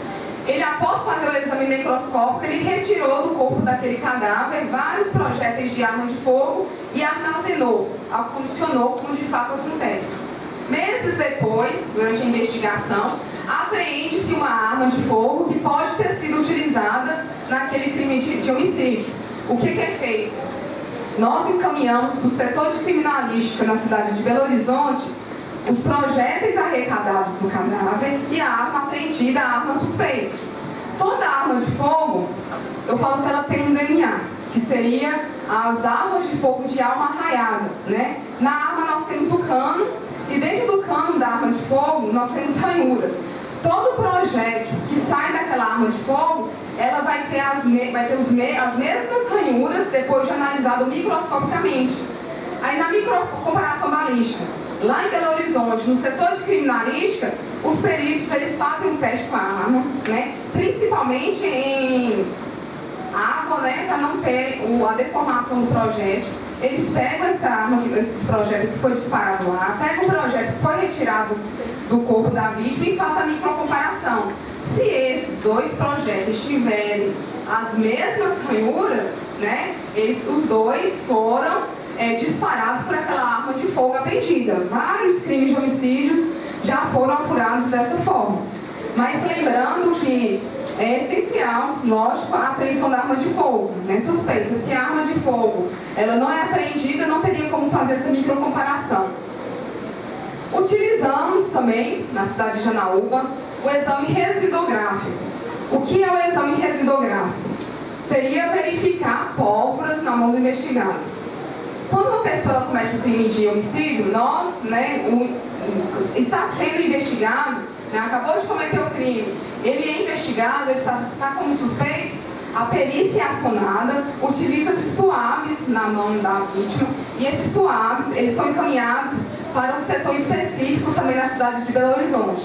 Speaker 3: ele, após fazer o exame necroscópico, ele retirou do corpo daquele cadáver vários projéteis de arma de fogo e armazenou, acondicionou, como de fato acontece. Meses depois, durante a investigação, apreende-se uma arma de fogo que pode ter sido utilizada naquele crime de homicídio. O que é feito? Nós encaminhamos para o setor de criminalística na cidade de Belo Horizonte os projéteis arrecadados do cadáver e a arma apreendida, a arma suspeita. Toda arma de fogo, eu falo que ela tem um DNA, que seria as armas de fogo de arma arraiada, né? Na arma nós temos o cano, e dentro do cano da arma de fogo nós temos ranhuras. Todo projétil que sai daquela arma de fogo, ela vai ter as mesmas ranhuras depois de analisado microscopicamente. Aí na microcomparação balística, lá em Belo Horizonte, no setor de criminalística, os peritos eles fazem um teste com a arma, né? Principalmente em água, né? Para não ter a deformação do projétil. Eles pegam essa arma, esse projétil que foi disparado lá, pegam o projétil que foi retirado do corpo da vítima e fazem a microcomparação. Se esses dois projéteis tiverem as mesmas ranhuras, né? Os dois foram disparados por aquela arma de fogo apreendida. Vários crimes de homicídios já foram apurados dessa forma. Mas lembrando que é essencial, lógico, a apreensão da arma de fogo, né, suspeita. Se a arma de fogo ela não é apreendida, não teria como fazer essa microcomparação. Utilizamos também, na cidade de Janaúba, o exame residográfico. O que é o exame residográfico? Seria verificar pólvoras na mão do investigado. Quando uma pessoa comete um crime de homicídio, nós, né, está sendo investigado, né, acabou de cometer o crime, ele é investigado, ele está como suspeito, a perícia é acionada, utiliza-se suaves na mão da vítima, e esses suaves, eles são encaminhados para um setor específico também na cidade de Belo Horizonte.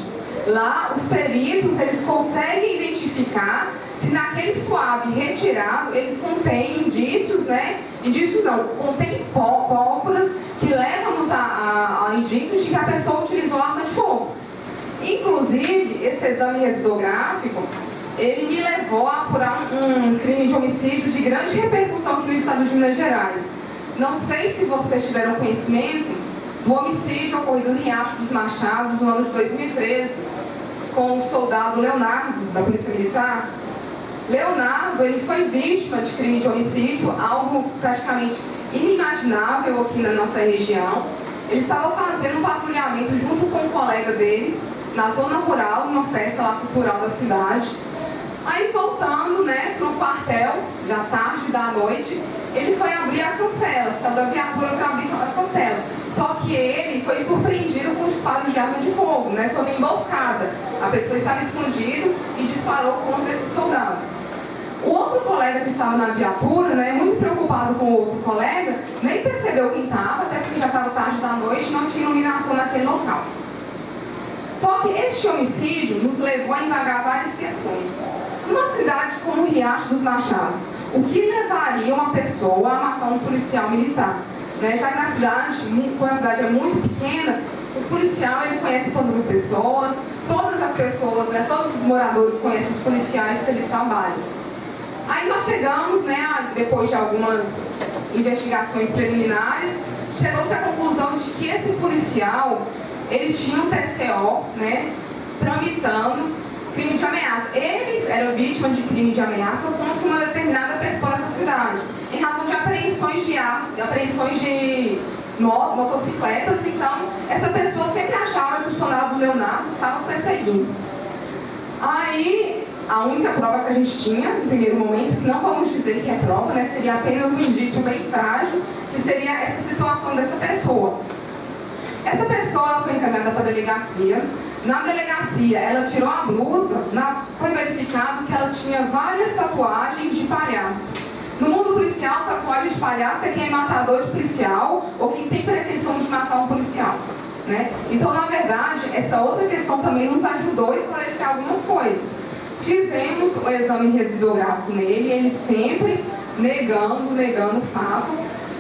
Speaker 3: Lá, os peritos, eles conseguem identificar se naquele suave retirado, eles contêm indícios, né? Indícios não, contém pólvoras que levam-nos a indícios de que a pessoa utilizou arma de fogo. Inclusive, esse exame residográfico, ele me levou a apurar um crime de homicídio de grande repercussão aqui no estado de Minas Gerais. Não sei se vocês tiveram conhecimento do homicídio ocorrido no Riacho dos Machados no ano de 2013, com o soldado Leonardo, da Polícia Militar. Leonardo, ele foi vítima de crime de homicídio, algo praticamente inimaginável aqui na nossa região. Ele estava fazendo um patrulhamento junto com um colega dele, na zona rural, numa festa lá cultural da cidade. Aí voltando, né, para o quartel, já tarde da noite, ele foi abrir a cancela, saiu da viatura para abrir a cancela. Só que ele foi surpreendido com disparos de arma de fogo, né? Foi uma emboscada. A pessoa estava escondida e disparou contra esse soldado. O outro colega que estava na viatura, né, muito preocupado com o outro colega, nem percebeu quem estava, até porque já estava tarde da noite e não tinha iluminação naquele local. Só que este homicídio nos levou a indagar várias questões. Numa cidade como Riacho dos Machados, o que levaria uma pessoa a matar um policial militar? Né? Já que na cidade, quando a cidade é muito pequena, o policial ele conhece todas as pessoas, né, todos os moradores conhecem os policiais que ele trabalha. Aí nós chegamos, né, depois de algumas investigações preliminares, chegou-se à conclusão de que esse policial, ele tinha um TCO, né, tramitando crime de ameaça. Ele era vítima de crime de ameaça contra uma determinada pessoa nessa cidade, em razão de apreensões de arma, apreensões de motocicletas. Então, essa pessoa sempre achava que o soldado Leonardo estava perseguindo. Aí, a única prova que a gente tinha, no primeiro momento, não vamos dizer que é prova, né, seria apenas um indício bem frágil, que seria essa situação dessa pessoa. Essa pessoa foi encaminhada para a delegacia. Na delegacia, ela tirou a blusa, foi verificado que ela tinha várias tatuagens de palhaço. No mundo policial, tatuagem de palhaço é quem é matador de policial ou quem tem pretensão de matar um policial, né? Então, na verdade, essa outra questão também nos ajudou a esclarecer algumas coisas. Fizemos o exame residográfico nele, ele sempre negando o fato.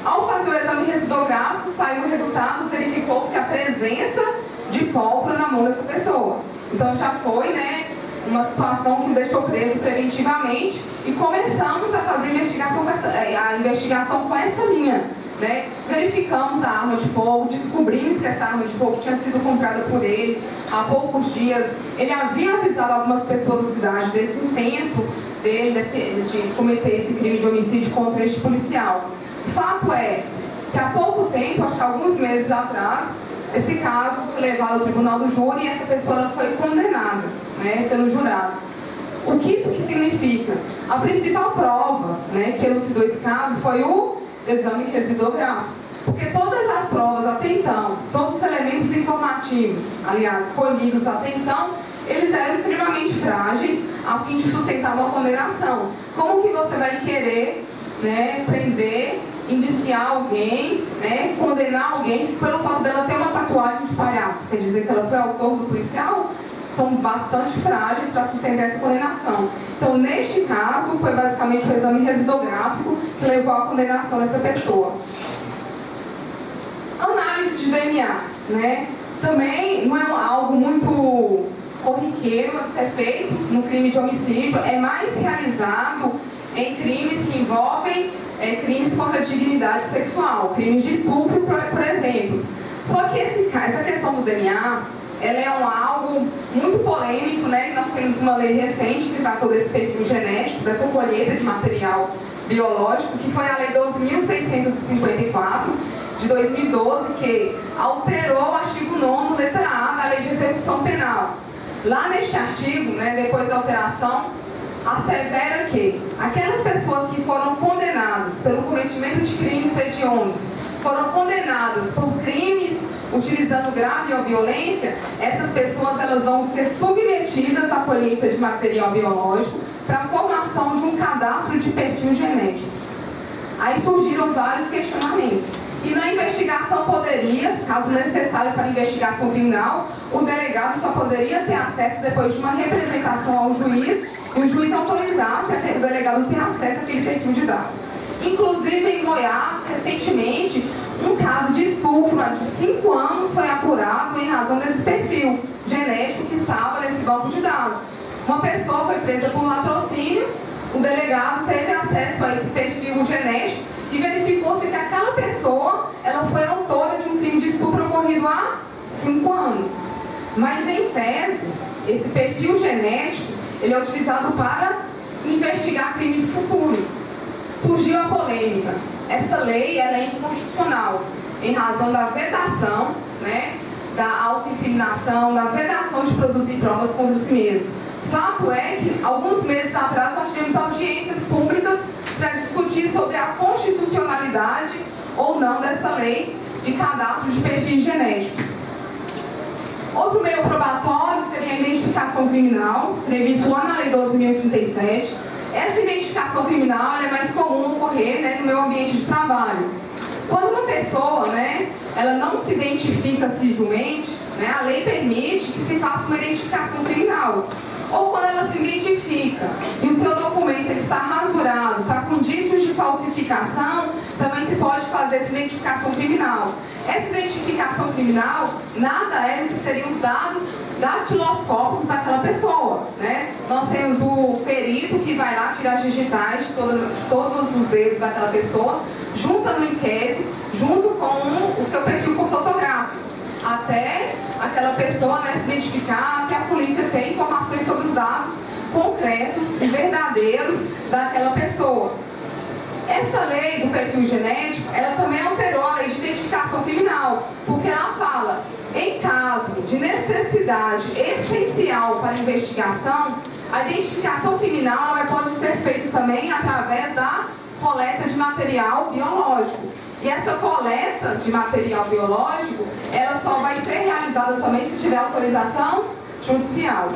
Speaker 3: Ao fazer o exame residográfico, saiu o resultado, verificou-se a presença de pólvora na mão dessa pessoa. Então já foi, né, uma situação que nos deixou preso preventivamente e começamos a fazer a investigação com essa linha, né? Verificamos a arma de fogo, descobrimos que essa arma de fogo tinha sido comprada por ele há poucos dias. Ele havia avisado algumas pessoas da cidade desse intento dele de cometer esse crime de homicídio contra este policial. Fato é que há pouco tempo, acho que alguns meses atrás, esse caso foi levado ao tribunal do júri e essa pessoa foi condenada, né, pelos jurados. O que isso que significa? A principal prova, né, que elucidou esse caso foi o exame residográfico. Porque todas as provas até então, todos os elementos informativos, aliás, colhidos até então, eles eram extremamente frágeis a fim de sustentar uma condenação. Como que você vai querer, né, prender, indiciar alguém, né, condenar alguém pelo fato dela ter uma tatuagem de palhaço? Quer dizer que ela foi autor do policial? São bastante frágeis para sustentar essa condenação. Então, neste caso, foi basicamente o exame residográfico que levou à condenação dessa pessoa. Análise de DNA, né? Também não é algo muito corriqueiro de ser feito no crime de homicídio, é mais realizado em crimes que envolvem crimes contra a dignidade sexual, crimes de estupro, por exemplo. Só que essa questão do DNA, ela é algo muito polêmico, né? Nós temos uma lei recente que tratou desse perfil genético, dessa colheita de material biológico, que foi a Lei 2.654, de 2012, que alterou o artigo 9º, letra A, da Lei de Execução Penal. Lá neste artigo, né, depois da alteração, assevera que aquelas pessoas que foram condenadas pelo cometimento de crimes hediondos, foram condenadas por crimes utilizando grave ou violência, essas pessoas elas vão ser submetidas à colheita de material biológico para a formação de um cadastro de perfil genético. Aí surgiram vários questionamentos. E na investigação poderia, caso necessário para a investigação criminal, o delegado só poderia ter acesso depois de uma representação ao juiz e o juiz autorizasse o delegado ter acesso àquele perfil de dados. Inclusive em Goiás, recentemente, um caso de estupro de 5 anos foi apurado em razão desse perfil genético que estava nesse banco de dados. Uma pessoa foi presa por latrocínio, o delegado teve acesso a esse perfil genético e verificou-se que aquela pessoa ela foi autora de um crime de estupro ocorrido há 5 anos. Mas, em tese, esse perfil genético ele é utilizado para investigar crimes futuros. Surgiu a polêmica. Essa lei ela é inconstitucional em razão da vedação, né, da autoincriminação, da vedação de produzir provas contra si mesmo. Fato é que, alguns meses atrás, nós tivemos audiências públicas para discutir sobre a constitucionalidade ou não dessa lei de cadastro de perfis genéticos. Outro meio probatório seria a identificação criminal, previsto lá na Lei 12.037. Essa identificação criminal é mais comum ocorrer, né, no meu ambiente de trabalho. Quando uma pessoa, né, ela não se identifica civilmente, né, a lei permite que se faça uma identificação criminal. Ou quando ela se identifica e o seu documento ele está rasurado, está com indícios de falsificação, também se pode fazer essa identificação criminal. Essa identificação criminal nada é do que seriam os dados datiloscópicos daquela pessoa, né? Nós temos o perito que vai lá tirar as digitais de todos os dedos daquela pessoa, junta no inquérito, junto com o seu perfil fotográfico, até aquela pessoa, né, se identificar, até a polícia ter informações sobre os dados concretos e verdadeiros daquela pessoa. Essa lei do perfil genético, ela também alterou a lei de identificação criminal, porque ela fala, em caso de necessidade essencial para a investigação, a identificação criminal ela pode ser feita também através da coleta de material biológico. E essa coleta de material biológico, ela só vai ser realizada também se tiver autorização judicial.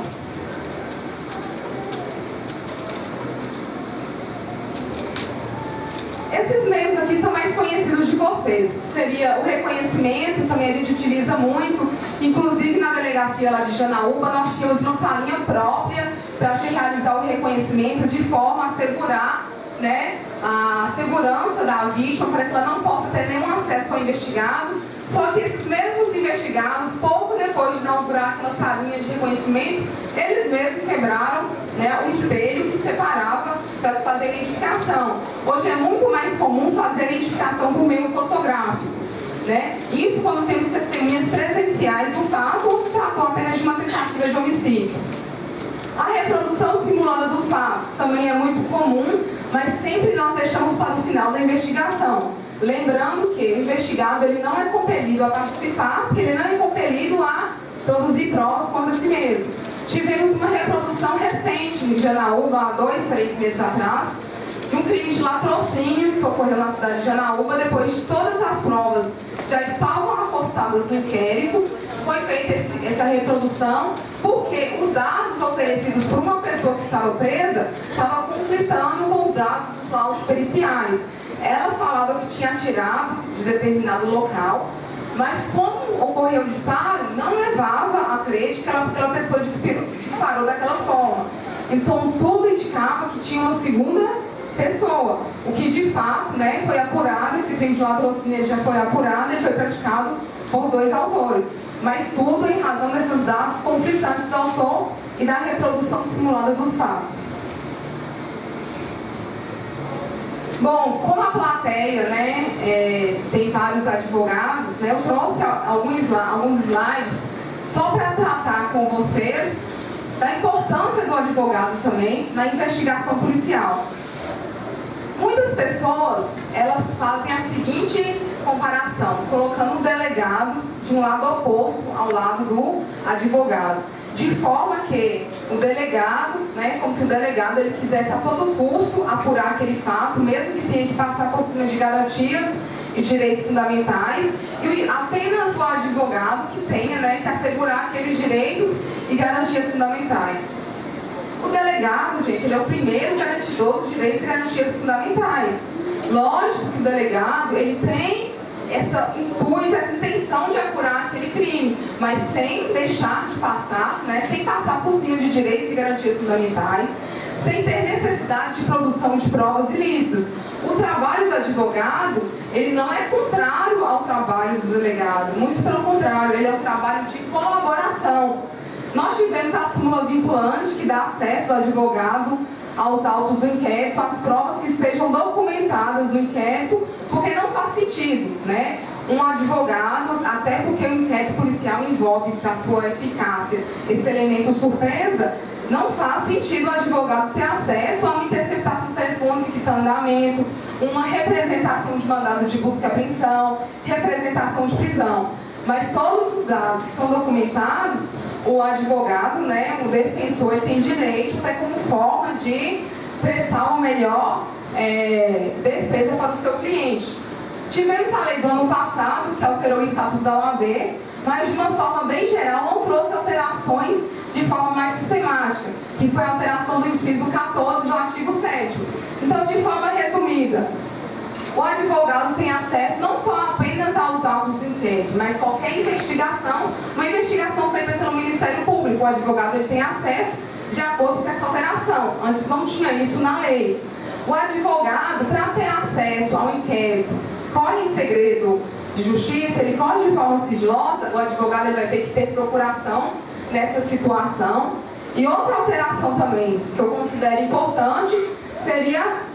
Speaker 3: Esses meios aqui são mais conhecidos de vocês. Seria o reconhecimento, também a gente utiliza muito. Inclusive na delegacia lá de Janaúba, nós tínhamos uma salinha própria para se realizar o reconhecimento de forma a assegurar, né, a segurança da vítima para que ela não possa ter nenhum acesso ao investigado. Só que esses mesmos investigados, pouco depois de inaugurar aquela salinha de reconhecimento, eles mesmos quebraram, né, o espelho que separava para se fazer a identificação. Hoje é muito mais comum fazer a identificação por meio fotográfico, né? Isso quando temos testemunhas presenciais do fato ou se tratou apenas de uma tentativa de homicídio. A reprodução simulada dos fatos também é muito comum, mas sempre nós deixamos para o final da investigação. Lembrando que o investigado ele não é compelido a participar, porque ele não é compelido a produzir provas contra si mesmo. Tivemos uma reprodução recente em Janaúba, há 2, 3 meses atrás, de um crime de latrocínio que ocorreu na cidade de Janaúba. Depois de todas as provas já estavam apostadas no inquérito, foi feita essa reprodução, porque os dados oferecidos por uma pessoa que estava presa estavam conflitando com os dados dos laudos periciais. Ela falava que tinha atirado de determinado local, mas como ocorreu o disparo, não levava a crer que aquela pessoa disparou daquela forma. Então tudo indicava que tinha uma segunda pessoa, o que de fato, né, foi apurado. Esse crime de latrocínio já foi apurado e foi praticado por 2 autores, mas tudo em razão desses dados conflitantes do autor e da reprodução simulada dos fatos. Bom, como a plateia, né, tem vários advogados, né, eu trouxe alguns slides só para tratar com vocês da importância do advogado também na investigação policial. Muitas pessoas, elas fazem a seguinte comparação, colocando o delegado de um lado oposto ao lado do advogado, de forma que o delegado, né, como se o delegado ele quisesse a todo custo apurar aquele fato, mesmo que tenha que passar por cima de garantias e direitos fundamentais, e apenas o advogado que tenha, né, que assegurar aqueles direitos e garantias fundamentais. O delegado, gente, ele é o primeiro garantidor dos direitos e garantias fundamentais. Lógico que o delegado, ele tem essa intuito, essa intenção de apurar aquele crime, mas sem deixar de passar, né, sem passar por cima de direitos e garantias fundamentais, sem ter necessidade de produção de provas ilícitas. O trabalho do advogado, ele não é contrário ao trabalho do delegado, muito pelo contrário, ele é um trabalho de colaboração. Nós tivemos a súmula vinculante que dá acesso do advogado aos autos do inquérito, às provas que estejam documentadas no inquérito, porque não faz sentido, né? Um advogado, até porque o inquérito policial envolve, para sua eficácia, esse elemento surpresa, não faz sentido o advogado ter acesso a uma interceptação telefônica que está em andamento, uma representação de mandado de busca e apreensão, representação de prisão. Mas todos os dados que são documentados, o advogado, né, o defensor, ele tem direito, até como forma de prestar uma melhor defesa para o seu cliente. Tivemos a lei do ano passado, que alterou o estatuto da OAB, mas de uma forma bem geral não trouxe alterações de forma mais sistemática, que foi a alteração do inciso 14 do artigo 7º. Então, de forma resumida, o advogado tem acesso não só apenas aos autos do inquérito, mas qualquer investigação, uma investigação feita pelo Ministério Público, o advogado ele tem acesso de acordo com essa alteração. Antes não tinha isso na lei. O advogado, para ter acesso ao inquérito, corre em segredo de justiça, ele corre de forma sigilosa, o advogado ele vai ter que ter procuração nessa situação. E outra alteração também, que eu considero importante, seria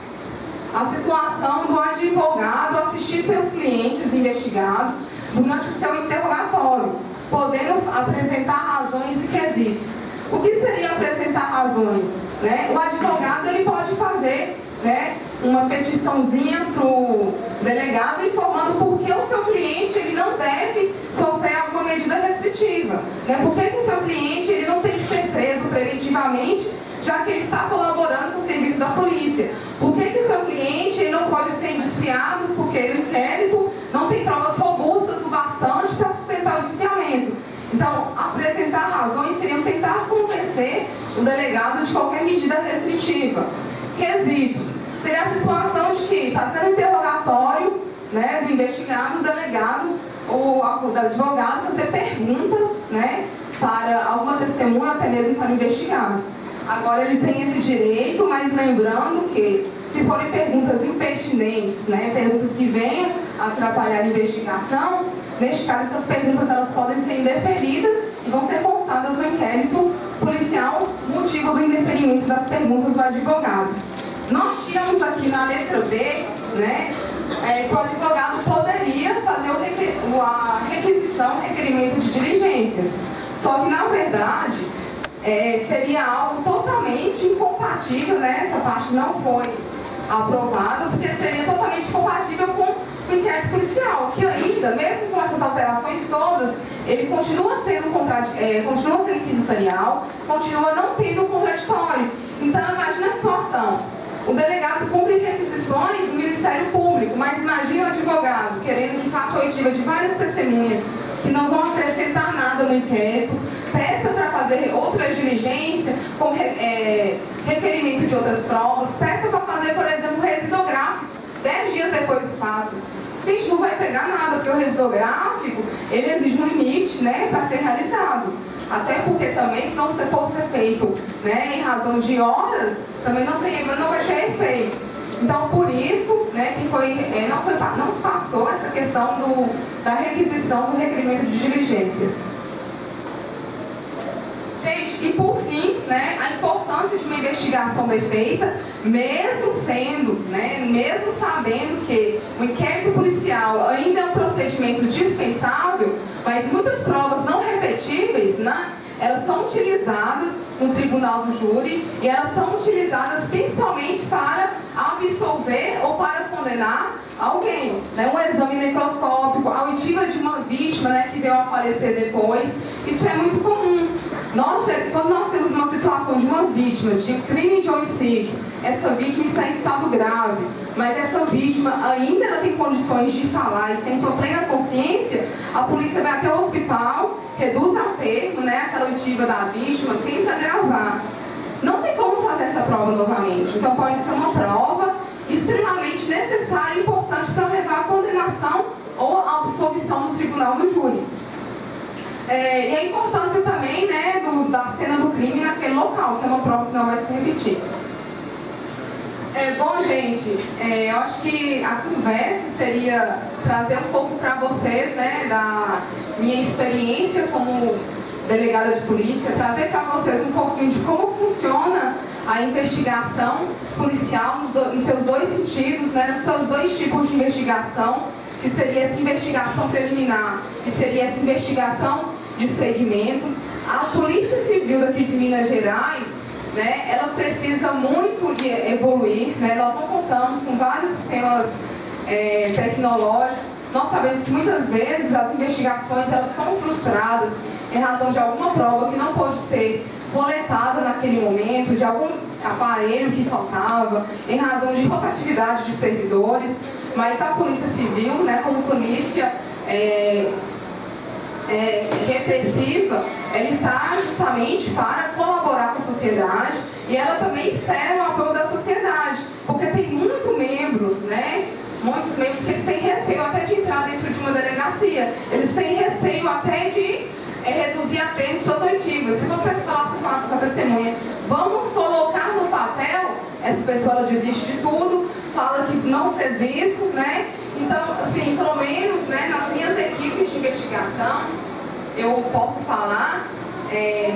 Speaker 3: a situação do advogado assistir seus clientes investigados durante o seu interrogatório, podendo apresentar razões e quesitos. O que seria apresentar razões? Né? O advogado ele pode fazer, né, uma petiçãozinha para o delegado informando por que o seu cliente ele não deve sofrer alguma medida restritiva. Né? Por que o seu cliente ele não tem que ser preso preventivamente, já que ele está colaborando com o serviço da polícia? Por que o seu cliente ele não pode ser indiciado porque o inquérito não tem provas robustas o bastante para sustentar o indiciamento? Então, apresentar razões seriam tentar convencer o delegado de qualquer medida restritiva. Quesitos. Seria a situação de que está sendo interrogatório, né, do investigado, do delegado, ou do advogado, fazer perguntas, né, para alguma testemunha, até mesmo para o investigado. Agora ele tem esse direito, mas lembrando que se forem perguntas impertinentes, né, perguntas que venham atrapalhar a investigação, neste caso essas perguntas elas podem ser indeferidas e vão ser constadas no inquérito policial, motivo do indeferimento das perguntas do advogado. Nós tínhamos aqui na letra B, né, que o advogado poderia fazer a requisição, requerimento de diligências. Só que, na verdade, seria algo totalmente incompatível, né? Essa parte não foi aprovada, porque seria totalmente incompatível com o inquérito policial, que ainda, mesmo com essas alterações todas, ele continua sendo inquisitorial, continua não tendo contraditório. Então, imagina a situação. O delegado cumpre requisições do Ministério Público, mas imagina o advogado querendo que faça oitiva de várias testemunhas que não vão acrescentar nada no inquérito, peça para fazer outras diligências, como requerimento de outras provas, peça para fazer, por exemplo, residográfico, 10 dias depois do fato. Gente, não vai pegar nada, porque o residográfico, ele exige um limite, né, para ser realizado. Até porque também, se não for ser feito, né, em razão de horas, também não vai ter efeito. Então, por isso, né, que não passou essa questão da requisição do requerimento de diligências. Gente, e por fim, né, a importância de uma investigação bem feita, mesmo sabendo que o inquérito policial ainda é um procedimento dispensável, mas muitas provas não repetíveis, né, elas são utilizadas no tribunal do júri e elas são utilizadas principalmente para absolver ou para condenar alguém, né? Um exame necroscópico, a oitiva de uma vítima, né, que veio a falecer depois, isso é muito comum. Quando nós temos uma situação de uma vítima de crime de homicídio, essa vítima está em estado grave, mas essa vítima ainda não tem condições de falar, tem sua plena consciência, a polícia vai até o hospital, reduz a termo, né, aquela oitiva da vítima, tenta gravar. Não tem como fazer essa prova novamente, então pode ser uma prova extremamente necessária e importante para levar à condenação ou à absolvição no tribunal do júri. E a importância também, né, da cena do crime naquele local, que é uma prova que não vai se repetir. Bom, gente, eu acho que a conversa seria trazer um pouco para vocês, né, da minha experiência como delegada de polícia, trazer para vocês um pouquinho de como funciona a investigação policial nos seus dois sentidos, né, nos seus dois tipos de investigação, que seria essa investigação preliminar e seria essa investigação de segmento. A Polícia Civil daqui de Minas Gerais, né, ela precisa muito de evoluir, né? Nós não contamos com vários sistemas tecnológicos. Nós sabemos que muitas vezes as investigações elas são frustradas em razão de alguma prova que não pode ser coletada naquele momento, de algum aparelho que faltava, em razão de rotatividade de servidores. Mas a Polícia Civil, né, como polícia repressiva, ela está justamente para colaborar com a sociedade e ela também espera o apoio da sociedade, porque tem muitos membros, né, muitos membros que eles têm receio até de entrar dentro de uma delegacia, eles têm receio até de reduzir a termo suas oitivas. Se você falasse com a testemunha, vamos colocar no papel, essa pessoa ela desiste de tudo, fala que não fez isso, né? Então, assim, pelo menos, né, nas minhas equipes de investigação, eu posso falar,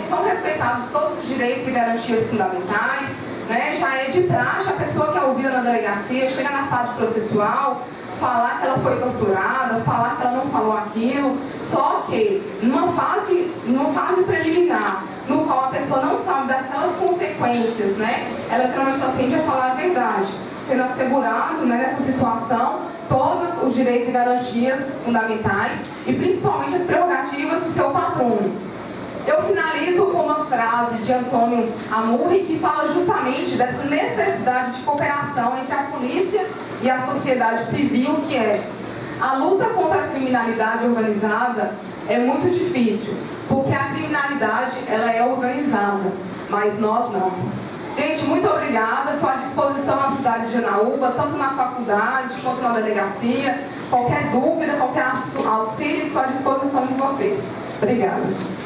Speaker 3: são respeitados todos os direitos e garantias fundamentais, né? Já é de praxe a pessoa que é ouvida na delegacia, chega na fase processual, falar que ela foi torturada, falar que ela não falou aquilo, só que numa fase preliminar, no qual a pessoa não sabe daquelas consequências, né? Ela geralmente tende a falar a verdade, sendo assegurado, né, nessa situação todos os direitos e garantias fundamentais e principalmente as prerrogativas do seu patrono. Eu finalizo com uma frase de Antônio Amurri que fala justamente dessa necessidade de cooperação entre a polícia e a sociedade civil, que é: a luta contra a criminalidade organizada é muito difícil, porque a criminalidade ela é organizada, mas nós não. Gente, muito obrigada, estou à disposição na cidade de Janaúba, tanto na faculdade quanto na delegacia. Qualquer dúvida, qualquer auxílio, estou à disposição de vocês. Obrigada.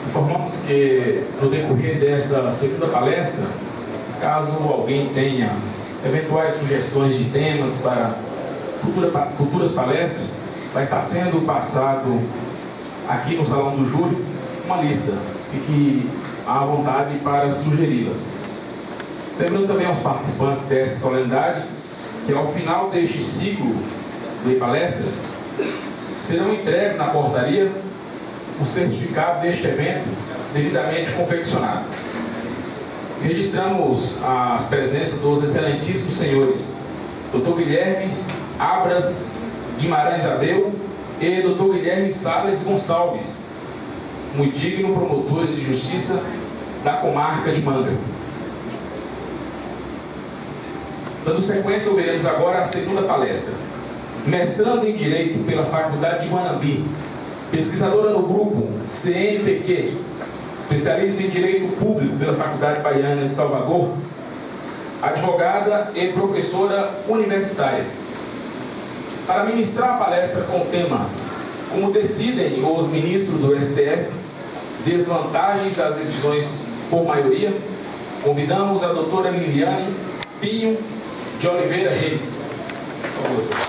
Speaker 1: Informamos que no decorrer desta segunda palestra, caso alguém tenha eventuais sugestões de temas para futuras palestras, vai estar sendo passado aqui no Salão do Júri uma lista. Fique à vontade para sugeri-las. Lembrando também aos participantes desta solenidade que ao final deste ciclo de palestras, serão entregues na portaria o certificado deste evento devidamente confeccionado. Registramos as presenças dos excelentíssimos senhores Dr. Guilherme Abras Guimarães Abreu e Dr. Guilherme Salles Gonçalves, muito digno promotores de justiça da comarca de Manga. Dando sequência, ouviremos agora a segunda palestra. Mestrando em Direito pela Faculdade de Guanambi, pesquisadora no grupo CNPq, especialista em Direito Público pela Faculdade Baiana de Salvador, advogada e professora universitária. Para ministrar a palestra com o tema Como decidem os ministros do STF, desvantagens das decisões por maioria, convidamos a doutora Liliane Pinho de Oliveira Reis. Por favor.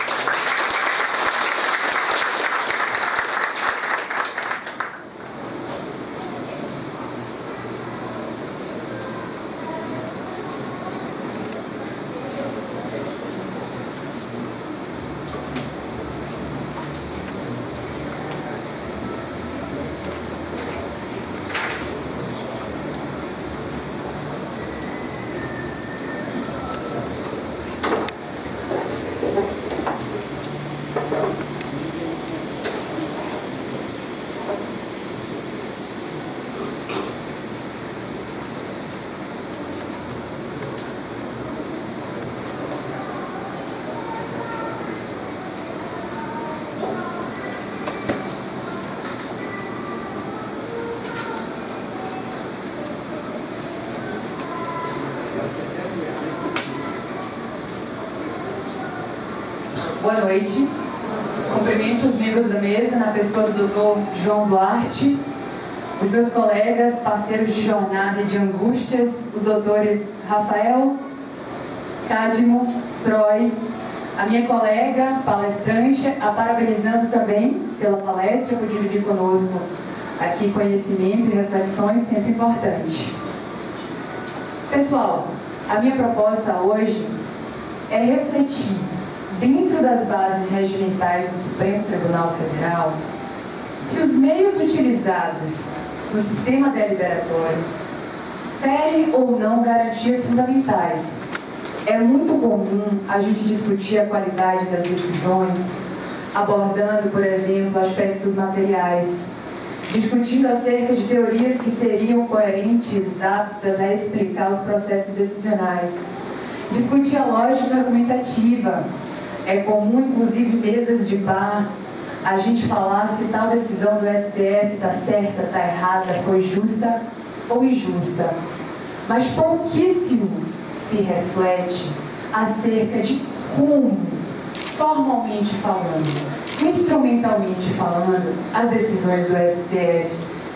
Speaker 6: Boa noite. Cumprimento os membros da mesa, na pessoa do Dr. João Duarte, os meus colegas, parceiros de jornada e de angústias, os doutores Rafael, Cadmo, Troy, a minha colega palestrante, a parabenizando também pela palestra, por dividir conosco aqui conhecimento e reflexões, sempre importante. Pessoal, a minha proposta hoje é refletir dentro das bases regimentais do Supremo Tribunal Federal, se os meios utilizados no sistema deliberatório ferem ou não garantias fundamentais. É muito comum a gente discutir a qualidade das decisões, abordando, por exemplo, aspectos materiais, discutindo acerca de teorias que seriam coerentes, aptas a explicar os processos decisionais, discutir a lógica argumentativa. É comum, inclusive, mesas de bar, a gente falar se tal decisão do STF está certa, está errada, foi justa ou injusta. Mas pouquíssimo se reflete acerca de como, formalmente falando, instrumentalmente falando, as decisões do STF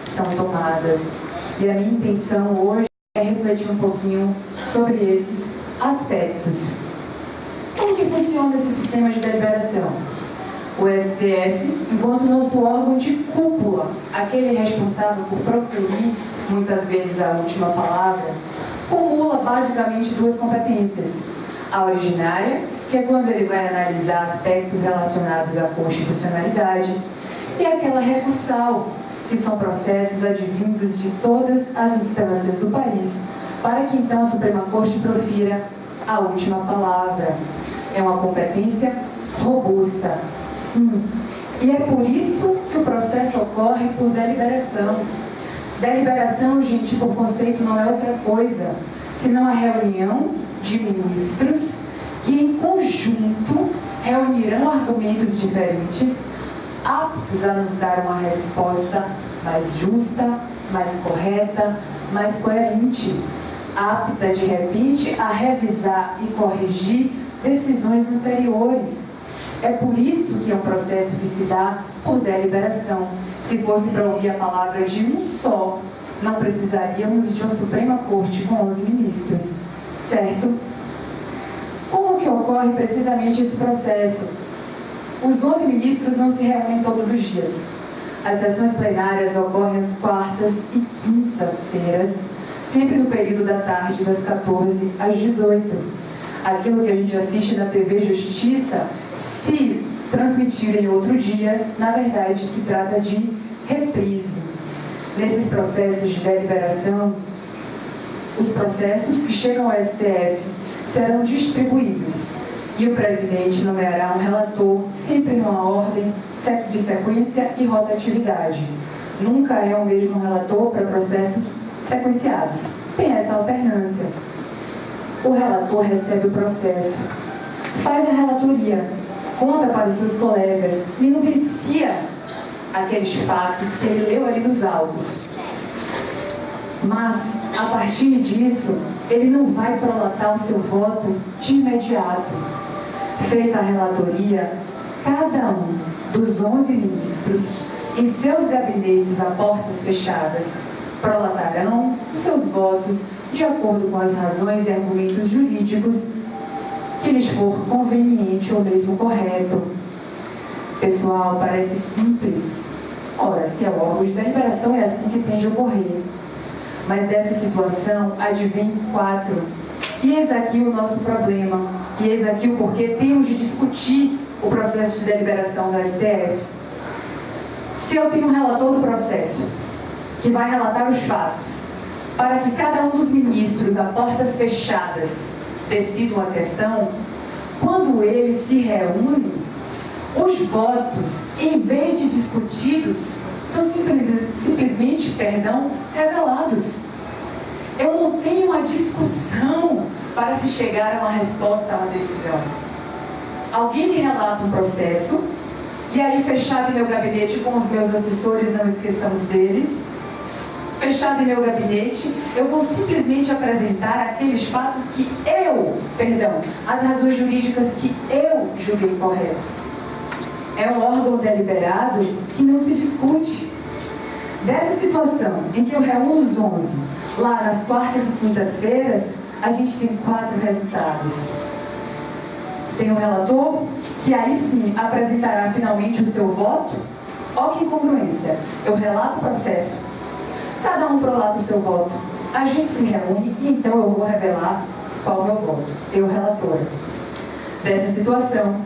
Speaker 6: são tomadas. E a minha intenção hoje é refletir um pouquinho sobre esses aspectos. Como que funciona esse sistema de deliberação? O STF, enquanto nosso órgão de cúpula, aquele responsável por proferir, muitas vezes, a última palavra, cumula basicamente duas competências. A originária, que é quando ele vai analisar aspectos relacionados à constitucionalidade, e aquela recursal, que são processos advindos de todas as instâncias do país, para que então a Suprema Corte profira a última palavra. É uma competência robusta, sim. E é por isso que o processo ocorre por deliberação. Deliberação, gente, por conceito, não é outra coisa, senão a reunião de ministros que, em conjunto, reunirão argumentos diferentes, aptos a nos dar uma resposta mais justa, mais correta, mais coerente, apta, de repente, a revisar e corrigir decisões anteriores. É por isso que é um processo que se dá por deliberação. Se fosse para ouvir a palavra de um só, não precisaríamos de uma Suprema Corte com 11 ministros, certo? Como que ocorre precisamente esse processo? Os 11 ministros não se reúnem todos os dias. As sessões plenárias ocorrem às quartas e quintas-feiras, sempre no período da tarde, das 14 às 18. Aquilo que a gente assiste na TV Justiça, se transmitido em outro dia, na verdade se trata de reprise. Nesses processos de deliberação, os processos que chegam ao STF serão distribuídos e o presidente nomeará um relator, sempre numa ordem de sequência e rotatividade. Nunca é o mesmo relator para processos sequenciados. Tem essa alternância. O relator recebe o processo, faz a relatoria, conta para os seus colegas, minucia aqueles fatos que ele leu ali nos autos. Mas, a partir disso, ele não vai prolatar o seu voto de imediato. Feita a relatoria, cada um dos 11 ministros, em seus gabinetes a portas fechadas, prolatarão os seus votos de acordo com as razões e argumentos jurídicos que lhes for conveniente ou mesmo correto. Pessoal, parece simples. Ora, se é o órgão de deliberação, é assim que tem de ocorrer. Mas dessa situação advém 4. E eis aqui o nosso problema. E eis aqui o porquê temos de discutir o processo de deliberação do STF. Se eu tenho um relator do processo, que vai relatar os fatos, para que cada um dos ministros, a portas fechadas, decidam a questão, quando eles se reúnem, os votos, em vez de discutidos, são simplesmente, revelados. Eu não tenho uma discussão para se chegar a uma resposta, a uma decisão. Alguém me relata um processo, e aí fechado em meu gabinete com os meus assessores, não esqueçamos deles, fechado em meu gabinete, eu vou simplesmente apresentar aqueles fatos que as razões jurídicas que eu julguei correto. É um órgão deliberado que não se discute. Dessa situação em que eu reúno os 11, lá nas quartas e quintas-feiras, a gente tem 4 resultados. Tem o relator, que aí sim apresentará finalmente o seu voto. Olha que incongruência. Eu relato o processo, cada um prolata o seu voto, a gente se reúne e então eu vou revelar qual é o meu voto, eu, relatora. Dessa situação,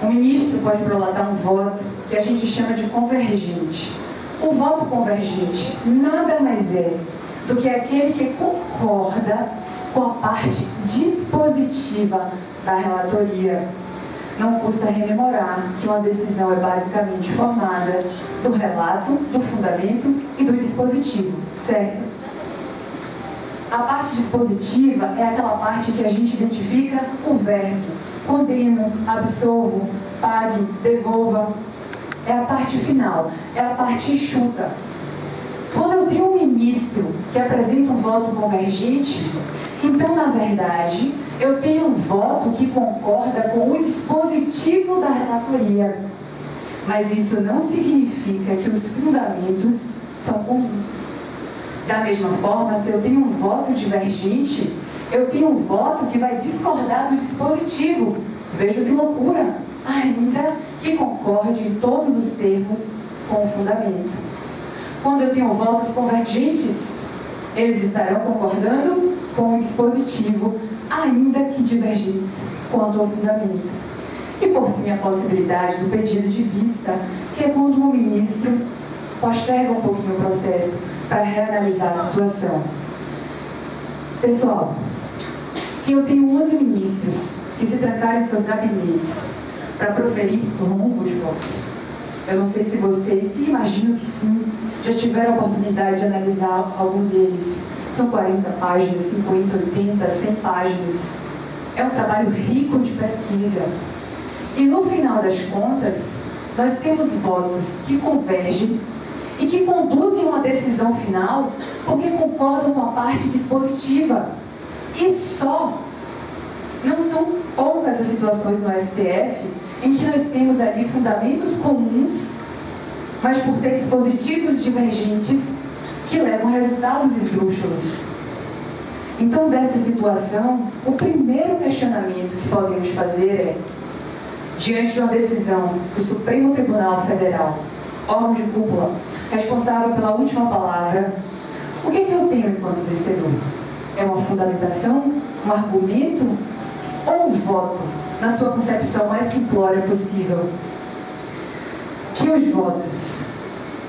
Speaker 6: o ministro pode prolatar um voto que a gente chama de convergente. O voto convergente nada mais é do que aquele que concorda com a parte dispositiva da relatoria. Não custa rememorar que uma decisão é basicamente formada do relato, do fundamento e do dispositivo, certo? A parte dispositiva é aquela parte que a gente identifica o verbo. Condeno, absolvo, pague, devolva. É a parte final, é a parte enxuta. Quando eu tenho um ministro que apresenta um voto convergente, então, na verdade, eu tenho um voto que concorda com o dispositivo da relatoria. Mas isso não significa que os fundamentos são comuns. Da mesma forma, se eu tenho um voto divergente, eu tenho um voto que vai discordar do dispositivo. Veja que loucura! Ainda que concorde em todos os termos com o fundamento. Quando eu tenho votos convergentes, eles estarão concordando com o dispositivo, ainda que divergentes quanto ao fundamento. E por fim, a possibilidade do pedido de vista, que é quando o ministro posterga um pouquinho o processo para reanalisar a situação. Pessoal, se eu tenho 11 ministros que se trancarem em seus gabinetes para proferir longos votos, eu não sei se vocês, e imagino que sim, já tiveram a oportunidade de analisar algum deles. São 40 páginas, 50, 80, 100 páginas. É um trabalho rico de pesquisa. E no final das contas, nós temos votos que convergem e que conduzem uma decisão final porque concordam com a parte dispositiva. E só, não são poucas as situações no STF em que nós temos ali fundamentos comuns, mas por ter dispositivos divergentes que levam a resultados esdrúxulos. Então, dessa situação, o primeiro questionamento que podemos fazer é, diante de uma decisão do Supremo Tribunal Federal, órgão de cúpula, responsável pela última palavra, o que eu tenho enquanto vencedor? É uma fundamentação, um argumento ou um voto na sua concepção mais simplória possível. Que os votos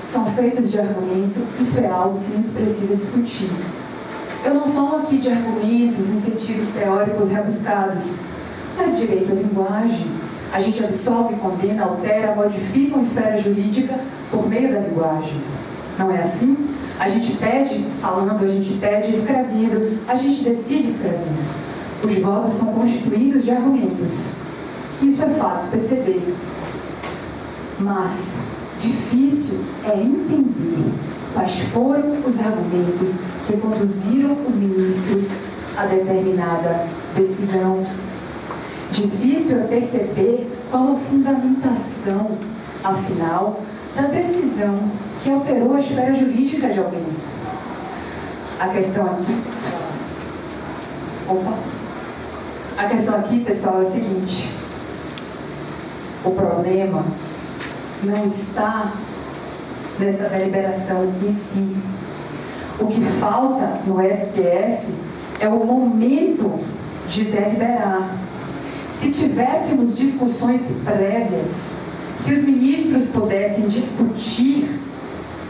Speaker 6: são feitos de argumento, isso é algo que nem se precisa discutir. Eu não falo aqui de argumentos em sentidos teóricos rebuscados, mas direito à linguagem. A gente absolve, condena, altera, modifica uma esfera jurídica por meio da linguagem. Não é assim? A gente pede falando, a gente pede escrevendo, a gente decide escrevendo. Os votos são constituídos de argumentos. Isso é fácil perceber. Mas difícil é entender quais foram os argumentos que conduziram os ministros a determinada decisão. Difícil é perceber qual a fundamentação, afinal, da decisão que alterou a esfera jurídica de alguém. A questão aqui, pessoal, é o seguinte: o problema não está nessa deliberação em si. O que falta no STF é o momento de deliberar. Se tivéssemos discussões prévias, se os ministros pudessem discutir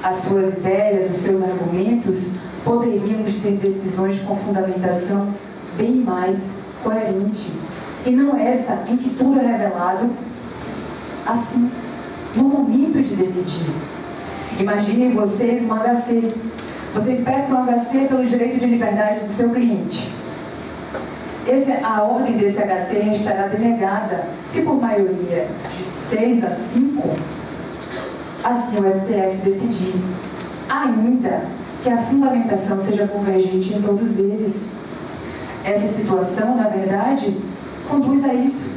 Speaker 6: as suas ideias, os seus argumentos, poderíamos ter decisões com fundamentação bem mais coerente. E não essa em que tudo é revelado assim, no momento de decidir. Imaginem vocês um HC. Você impetra um HC pelo direito de liberdade do seu cliente. A ordem desse HC restará denegada, se por maioria de 6 a 5, assim o STF decidir, ainda que a fundamentação seja convergente em todos eles. Essa situação, na verdade, conduz a isso.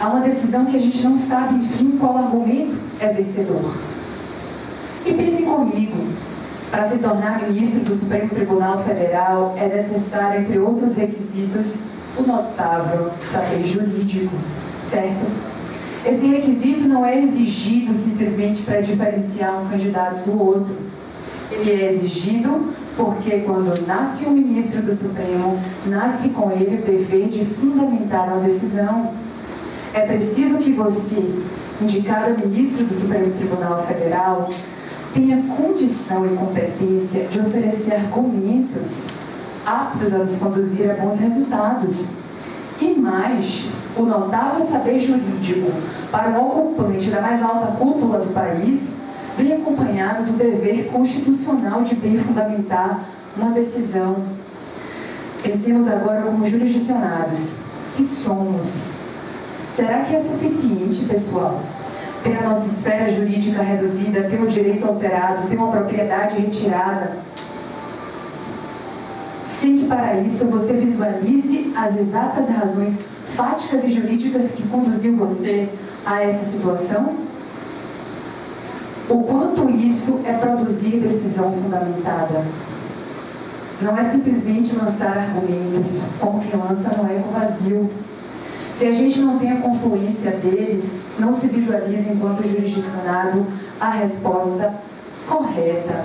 Speaker 6: Há uma decisão que a gente não sabe, enfim, qual argumento é vencedor. E pensem comigo, para se tornar ministro do Supremo Tribunal Federal é necessário, entre outros requisitos, o notável saber jurídico, certo? Esse requisito não é exigido simplesmente para diferenciar um candidato do outro. Ele é exigido porque quando nasce um ministro do Supremo, nasce com ele o dever de fundamentar uma decisão. É preciso que você, indicado ministro do Supremo Tribunal Federal, tenha condição e competência de oferecer argumentos aptos a nos conduzir a bons resultados. E mais, o notável saber jurídico para um ocupante da mais alta cúpula do país vem acompanhado do dever constitucional de bem fundamentar uma decisão. Pensemos agora como jurisdicionados. Que somos? Será que é suficiente, pessoal, ter a nossa esfera jurídica reduzida, ter o direito alterado, ter uma propriedade retirada, sem que para isso você visualize as exatas razões fáticas e jurídicas que conduziu você a essa situação? O quanto isso é produzir decisão fundamentada? Não é simplesmente lançar argumentos, como quem lança no eco vazio. Se a gente não tem a confluência deles, não se visualiza enquanto jurisdicionado a resposta correta.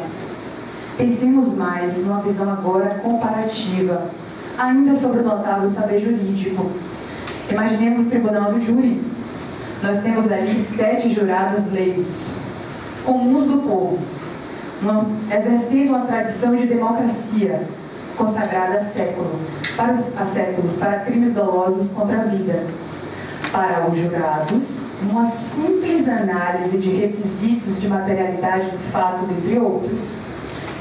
Speaker 6: Pensemos mais numa visão agora comparativa, ainda sobre o notável saber jurídico. Imaginemos o tribunal do júri. Nós temos ali 7 jurados leigos, comuns do povo, exercendo uma tradição de democracia consagrada há séculos para crimes dolosos contra a vida. Para os jurados, numa simples análise de requisitos de materialidade do fato, dentre outros,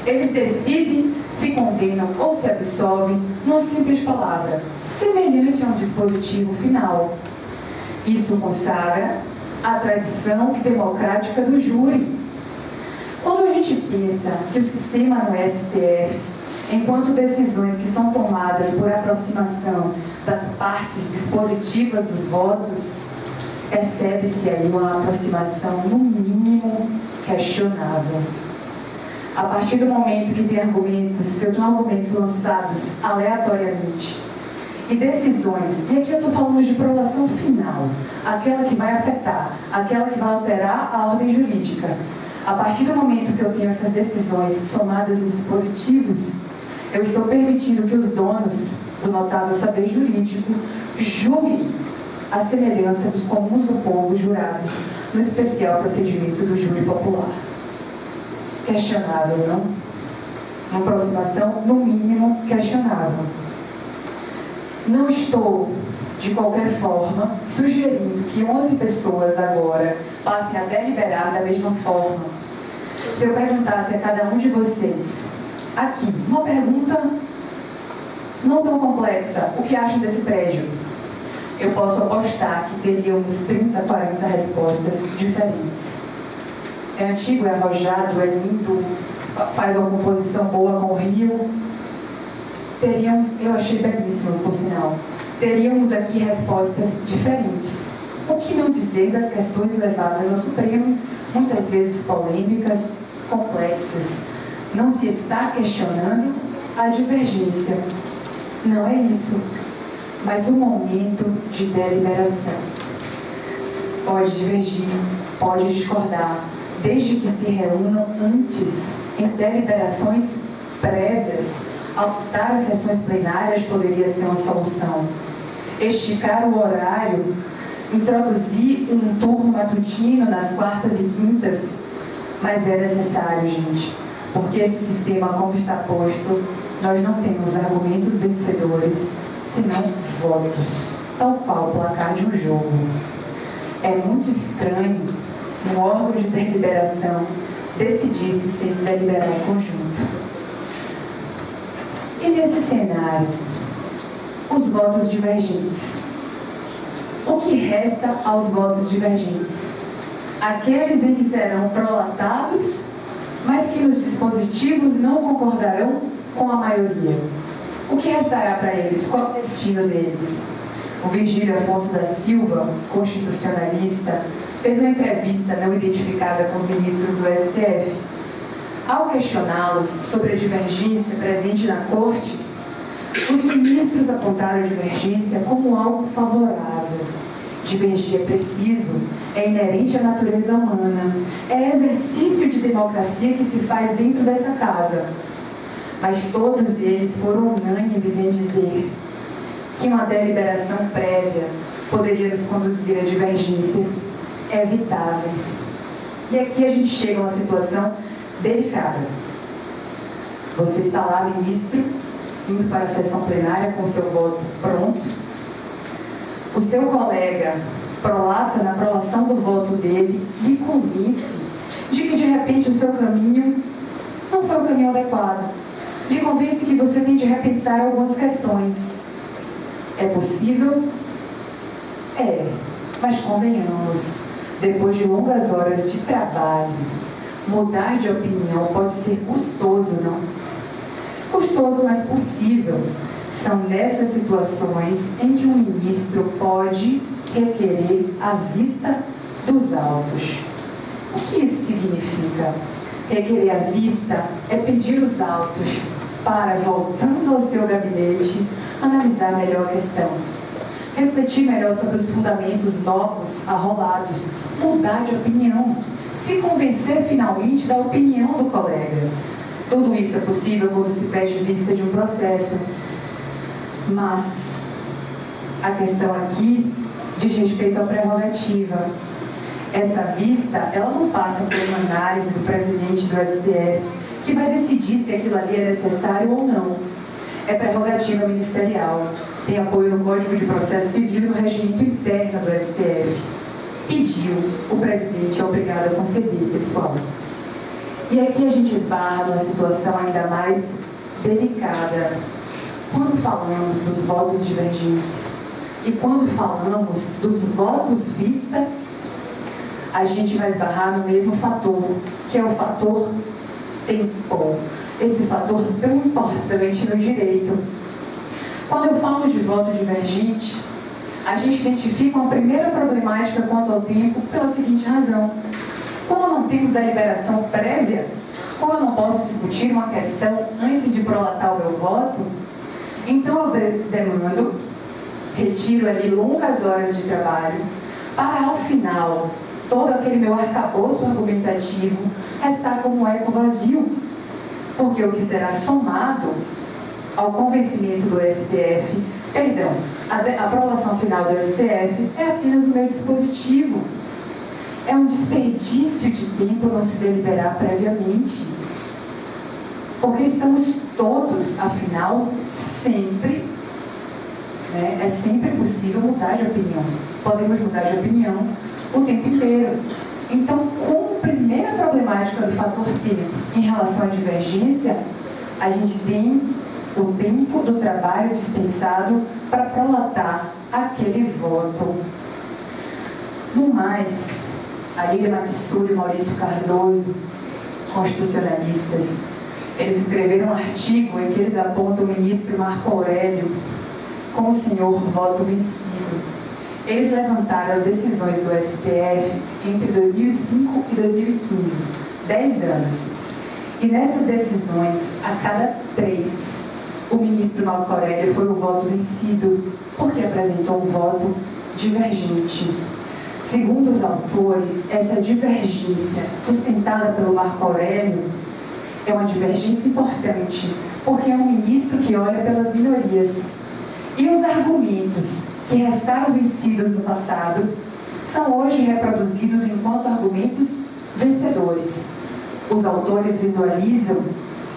Speaker 6: eles decidem se condenam ou se absolvem numa simples palavra, semelhante a um dispositivo final. Isso consagra a tradição democrática do júri. Quando a gente pensa que o sistema no STF, enquanto decisões que são tomadas por aproximação das partes dispositivas dos votos, percebe-se aí uma aproximação, no mínimo, questionável. A partir do momento que tem argumentos, eu tenho argumentos lançados aleatoriamente, e decisões, e aqui eu estou falando de provação final, aquela que vai afetar, aquela que vai alterar a ordem jurídica. A partir do momento que eu tenho essas decisões somadas em dispositivos, eu estou permitindo que os donos do notável saber jurídico julguem à semelhança dos comuns do povo jurados no especial procedimento do júri popular. Questionável, não? Uma aproximação, no mínimo, questionável. Não estou, de qualquer forma, sugerindo que 11 pessoas agora passem a deliberar da mesma forma. Se eu perguntasse a cada um de vocês, aqui, uma pergunta não tão complexa, o que acham desse prédio? Eu posso apostar que teríamos 30, 40 respostas diferentes. É antigo, é arrojado, é lindo, faz uma composição boa com o rio. Teríamos, eu achei belíssimo, por sinal, teríamos aqui respostas diferentes. O que não dizer das questões levadas ao Supremo, muitas vezes polêmicas, complexas. Não se está questionando a divergência. Não é isso, mas um momento de deliberação. Pode divergir, pode discordar, desde que se reúnam antes em deliberações prévias. Aumentar as sessões plenárias poderia ser uma solução. Esticar o horário, introduzir um turno matutino nas quartas e quintas, mas é necessário, gente, porque esse sistema, como está posto, nós não temos argumentos vencedores, senão votos, tal qual o placar de um jogo. É muito estranho um órgão de deliberação decidisse sem se deliberar em conjunto. E nesse cenário, os votos divergentes. O que resta aos votos divergentes? Aqueles em que serão prolatados, mas que nos dispositivos não concordarão com a maioria. O que restará para eles? Qual é o destino deles? O Virgílio Afonso da Silva, constitucionalista, fez uma entrevista não identificada com os ministros do STF. Ao questioná-los sobre a divergência presente na Corte, os ministros apontaram a divergência como algo favorável. Divergir é preciso, é inerente à natureza humana, é exercício de democracia que se faz dentro dessa casa. Mas todos eles foram unânimes em dizer que uma deliberação prévia poderia nos conduzir a divergências evitáveis. E aqui a gente chega a uma situação delicada. Você está lá, ministro, indo para a sessão plenária com o seu voto pronto. O seu colega prolata na prolação do voto dele, lhe convence de que de repente o seu caminho não foi o caminho adequado. Lhe convence que você tem de repensar algumas questões. É possível? É, mas convenhamos, depois de longas horas de trabalho, mudar de opinião pode ser custoso, não? Custoso, mas possível. São nessas situações em que um ministro pode requerer a vista dos autos. O que isso significa? Requerer a vista é pedir os autos para, voltando ao seu gabinete, analisar melhor a questão, refletir melhor sobre os fundamentos novos, arrolados, mudar de opinião, se convencer finalmente da opinião do colega. Tudo isso é possível quando se pede vista de um processo. Mas a questão aqui diz respeito à prerrogativa. Essa vista, ela não passa por uma análise do presidente do STF, que vai decidir se aquilo ali é necessário ou não. É prerrogativa ministerial. Tem apoio no Código de Processo Civil e no regimento interno do STF. Pediu, o presidente é obrigado a conceder, pessoal. E aqui a gente esbarra numa situação ainda mais delicada. Quando falamos dos votos divergentes e quando falamos dos votos vista, a gente vai esbarrar no mesmo fator, que é o fator tempo. Esse fator tão importante no direito. Quando eu falo de voto divergente, a gente identifica uma primeira problemática quanto ao tempo pela seguinte razão. Como não temos deliberação prévia, como eu não posso discutir uma questão antes de prolatar o meu voto, então eu demando, retiro ali longas horas de trabalho, para ao final, todo aquele meu arcabouço argumentativo restar como eco vazio, porque o que será somado ao convencimento do STF, a aprovação final do STF é apenas um meio dispositivo. É um desperdício de tempo não se deliberar previamente. Porque estamos todos, afinal, sempre, é sempre possível mudar de opinião. Podemos mudar de opinião o tempo inteiro. Então, como primeira problemática do fator tempo em relação à divergência, a gente tem o tempo do trabalho dispensado para prolatar aquele voto. No mais, a Lídia Matissuri e Maurício Cardoso, constitucionalistas, eles escreveram um artigo em que eles apontam o ministro Marco Aurélio como o senhor voto vencido. Eles levantaram as decisões do STF entre 2005 e 2015, 10 anos. E nessas decisões, a cada 3, o ministro Marco Aurélio foi o voto vencido, porque apresentou um voto divergente. Segundo os autores, essa divergência sustentada pelo Marco Aurélio é uma divergência importante, porque é um ministro que olha pelas minorias. E os argumentos que restaram vencidos no passado são hoje reproduzidos enquanto argumentos vencedores. Os autores visualizam,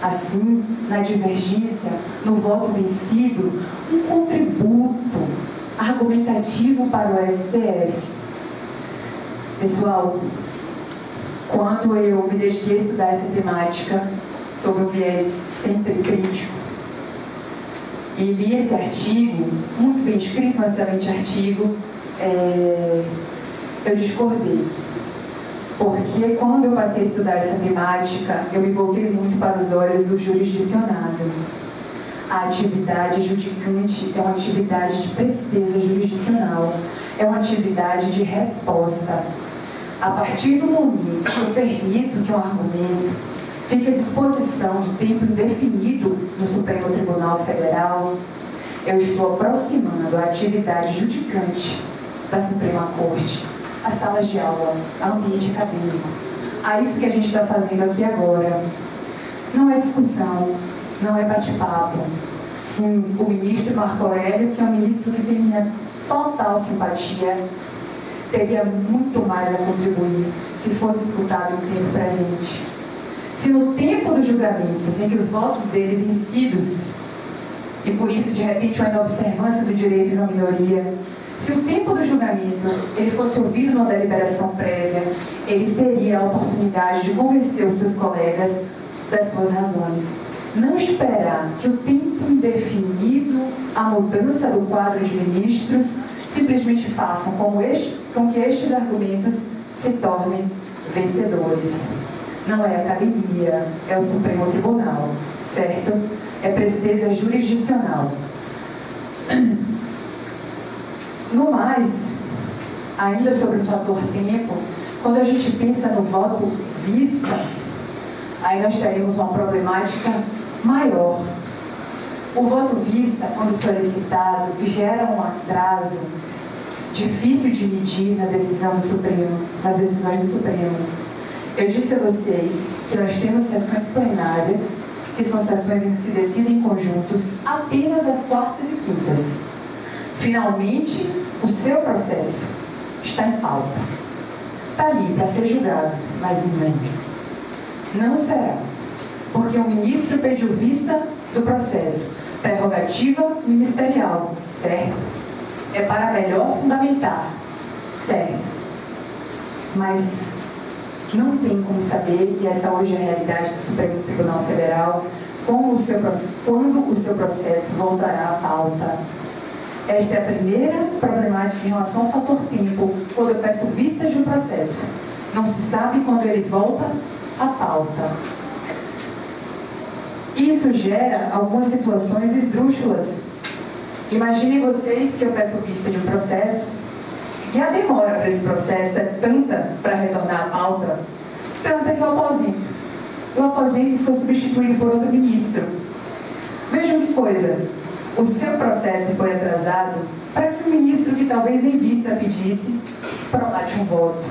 Speaker 6: assim, na divergência, no voto vencido, um contributo argumentativo para o STF. Pessoal, quando eu me dediquei a estudar essa temática, sob um viés sempre crítico, e li esse artigo, muito bem escrito, um excelente artigo, eu discordei. Porque quando eu passei a estudar essa temática, eu me voltei muito para os olhos do jurisdicionado. A atividade judicante é uma atividade de presteza jurisdicional, é uma atividade de resposta. A partir do momento que eu permito que um argumento fique à disposição do tempo indefinido no Supremo Tribunal Federal, eu estou aproximando a atividade judicante da Suprema Corte, as salas de aula, ao ambiente acadêmico. A isso que a gente está fazendo aqui agora. Não é discussão, não é bate-papo. Sim, o ministro Marco Aurélio, que é um ministro que tem minha total simpatia, teria muito mais a contribuir se fosse escutado no tempo presente. Se no tempo dos julgamentos, em que os votos dele vencidos, e por isso, de repente, uma inobservância do direito de uma minoria, se o tempo do julgamento ele fosse ouvido numa deliberação prévia, ele teria a oportunidade de convencer os seus colegas das suas razões. Não esperar que o tempo indefinido, a mudança do quadro de ministros, simplesmente façam com que estes argumentos se tornem vencedores. Não é a academia, é o Supremo Tribunal, certo? É presteza jurisdicional. No mais, ainda sobre o fator tempo, quando a gente pensa no voto vista, aí nós teremos uma problemática maior. O voto vista, quando solicitado, gera um atraso difícil de medir na decisão do Supremo, nas decisões do Supremo. Eu disse a vocês que nós temos sessões plenárias, que são sessões em que se decidem em conjuntos apenas às quartas e quintas. Finalmente, o seu processo está em pauta. Está ali para ser julgado, mas não será. Porque o ministro pediu vista do processo. Prerrogativa ministerial, certo? É para melhor fundamentar, certo? Mas não tem como saber, e essa hoje é a realidade do Supremo Tribunal Federal, quando o seu processo voltará à pauta. Esta é a primeira problemática em relação ao fator tempo, quando eu peço vista de um processo. Não se sabe quando ele volta à pauta. Isso gera algumas situações esdrúxulas. Imaginem vocês que eu peço vista de um processo e a demora para esse processo é tanta para retornar à pauta, tanta que eu aposento. Eu aposento e sou substituído por outro ministro. Vejam que coisa. O seu processo foi atrasado para que o ministro que talvez nem vista pedisse prolate um voto.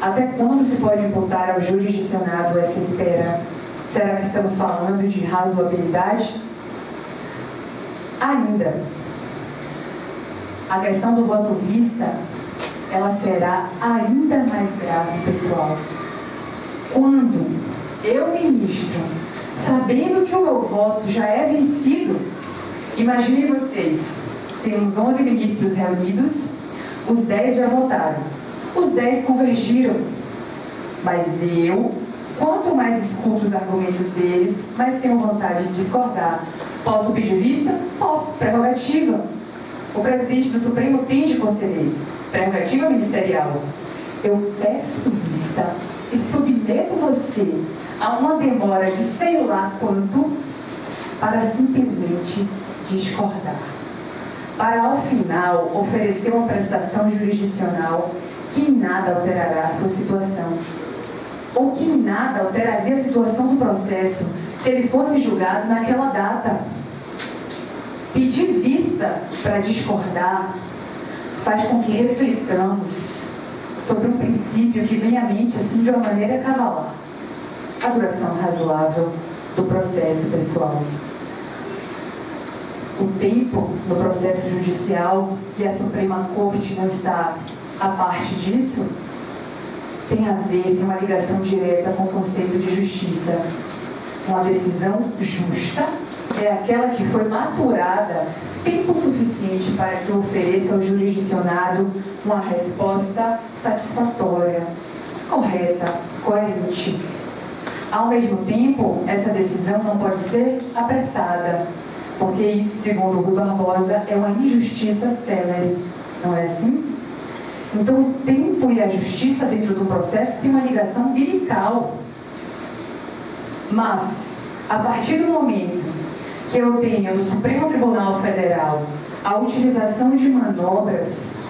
Speaker 6: Até quando se pode imputar ao jurisdicionado essa espera? Será que estamos falando de razoabilidade ainda. A questão do voto vista, ela será ainda mais grave, pessoal. Quando eu, ministro, sabendo que o meu voto já é vencido, imaginem vocês, temos 11 ministros reunidos, os 10 já votaram, os 10 convergiram, mas eu, quanto mais escuto os argumentos deles, mais tenho vontade de discordar. Posso pedir vista? Posso, prerrogativa. O presidente do Supremo tem de conceder, prerrogativa ministerial. Eu peço vista e submeto você a uma demora de sei lá quanto para simplesmente discordar. Para, ao final, oferecer uma prestação jurisdicional que em nada alterará a sua situação. Ou que em nada alteraria a situação do processo se ele fosse julgado naquela data. Pedir vista para discordar faz com que reflitamos sobre um princípio que vem à mente assim de uma maneira cavalar: a duração razoável do processo pessoal. O tempo no processo judicial, e a Suprema Corte não está à parte disso, tem uma ligação direta com o conceito de justiça. Uma decisão justa é aquela que foi maturada tempo suficiente para que ofereça ao jurisdicionado uma resposta satisfatória, correta, coerente. Ao mesmo tempo, essa decisão não pode ser apressada, porque isso, segundo Rui Barbosa, é uma injustiça célere, não é assim? Então, o tempo e a justiça dentro do processo têm uma ligação umbilical. Mas, a partir do momento que eu tenho no Supremo Tribunal Federal a utilização de manobras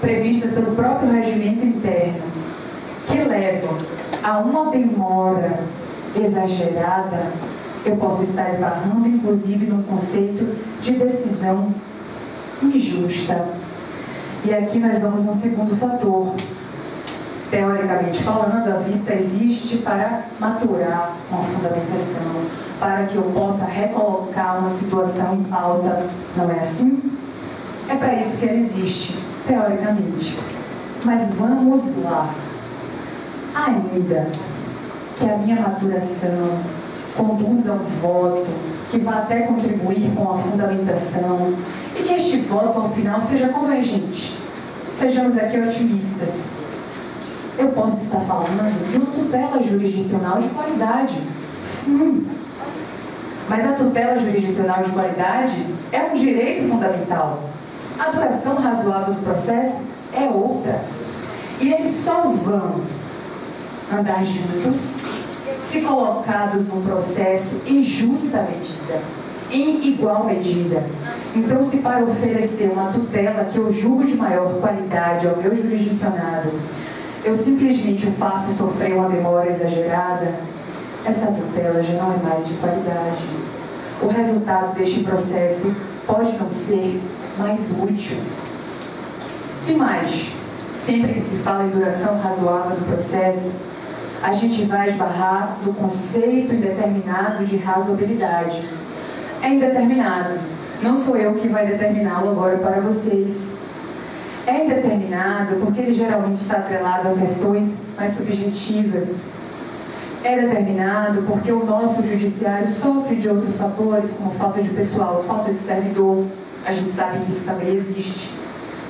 Speaker 6: previstas pelo próprio regimento interno, que levam a uma demora exagerada, eu posso estar esbarrando, inclusive, no conceito de decisão injusta. E aqui nós vamos a um segundo fator. Teoricamente falando, a vista existe para maturar uma fundamentação, para que eu possa recolocar uma situação em pauta, não é assim? É para isso que ela existe, teoricamente. Mas vamos lá. Ainda que a minha maturação conduza um voto que vá até contribuir com a fundamentação e que este voto, ao final, seja convergente. Sejamos aqui otimistas. Eu posso estar falando de uma tutela jurisdicional de qualidade. Sim. Mas a tutela jurisdicional de qualidade é um direito fundamental. A duração razoável do processo é outra. E eles só vão andar juntos se colocados num processo em justa medida, em igual medida. Então, se para oferecer uma tutela que eu julgo de maior qualidade ao meu jurisdicionado, eu simplesmente o faço sofrer uma demora exagerada, essa tutela já não é mais de qualidade. O resultado deste processo pode não ser mais útil. E mais, sempre que se fala em duração razoável do processo, a gente vai esbarrar no conceito indeterminado de razoabilidade. É indeterminado. Não sou eu que vai determiná-lo agora para vocês. É indeterminado porque ele geralmente está atrelado a questões mais subjetivas. É determinado porque o nosso judiciário sofre de outros fatores, como falta de pessoal, falta de servidor. A gente sabe que isso também existe.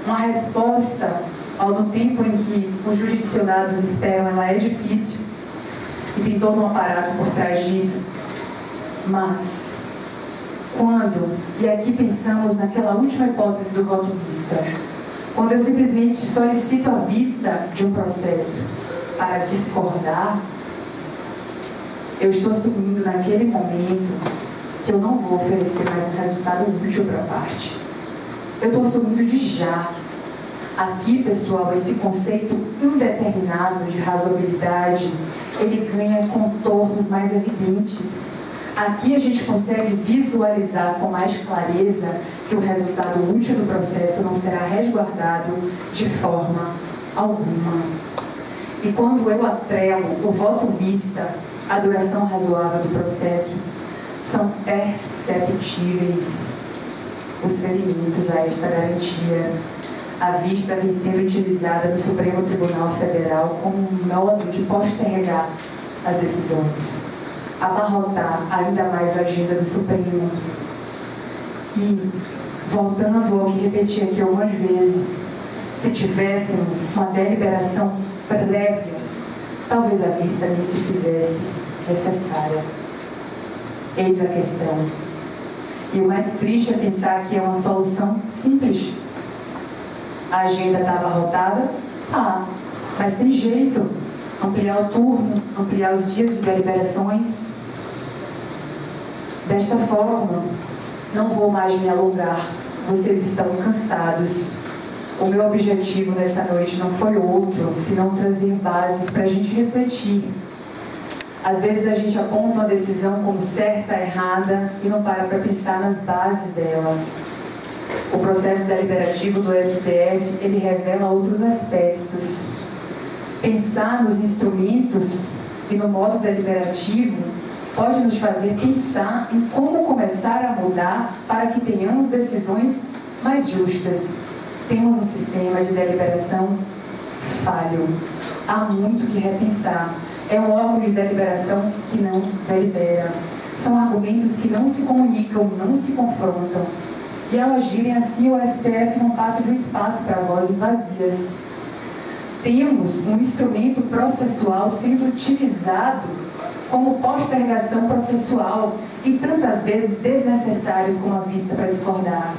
Speaker 6: Uma resposta ao tempo em que os jurisdicionados esperam, ela é difícil e tem todo um aparato por trás disso. Mas, quando, e aqui pensamos naquela última hipótese do voto vista, quando eu simplesmente solicito a vista de um processo para discordar, eu estou assumindo naquele momento que eu não vou oferecer mais um resultado útil para a parte. Eu estou assumindo de já. Aqui, pessoal, esse conceito indeterminável de razoabilidade, ele ganha contornos mais evidentes. Aqui a gente consegue visualizar com mais clareza que o resultado útil do processo não será resguardado de forma alguma. E quando eu atrelo o voto vista à duração razoável do processo, são perceptíveis os ferimentos a esta garantia. A vista vem sendo utilizada no Supremo Tribunal Federal como um modo de postergar as decisões, abarrotar ainda mais a agenda do Supremo. E, voltando ao que repeti aqui algumas vezes, se tivéssemos uma deliberação prévia, talvez a vista nem se fizesse necessária. Eis a questão. E o mais triste é pensar que é uma solução simples. A agenda está abarrotada? Tá. Mas tem jeito. Ampliar o turno, ampliar os dias de deliberações. Desta forma, não vou mais me alongar. Vocês estão cansados. O meu objetivo nessa noite não foi outro, senão trazer bases para a gente refletir. Às vezes a gente aponta uma decisão como certa, errada, e não para pensar nas bases dela. O processo deliberativo do STF, ele revela outros aspectos. Pensar nos instrumentos e no modo deliberativo pode nos fazer pensar em como começar a mudar para que tenhamos decisões mais justas. Temos um sistema de deliberação falho. Há muito que repensar. É um órgão de deliberação que não delibera. São argumentos que não se comunicam, não se confrontam. E ao agirem assim, o STF não passa de um espaço para vozes vazias. Temos um instrumento processual sendo utilizado como postergação processual e tantas vezes desnecessários como a vista para discordar.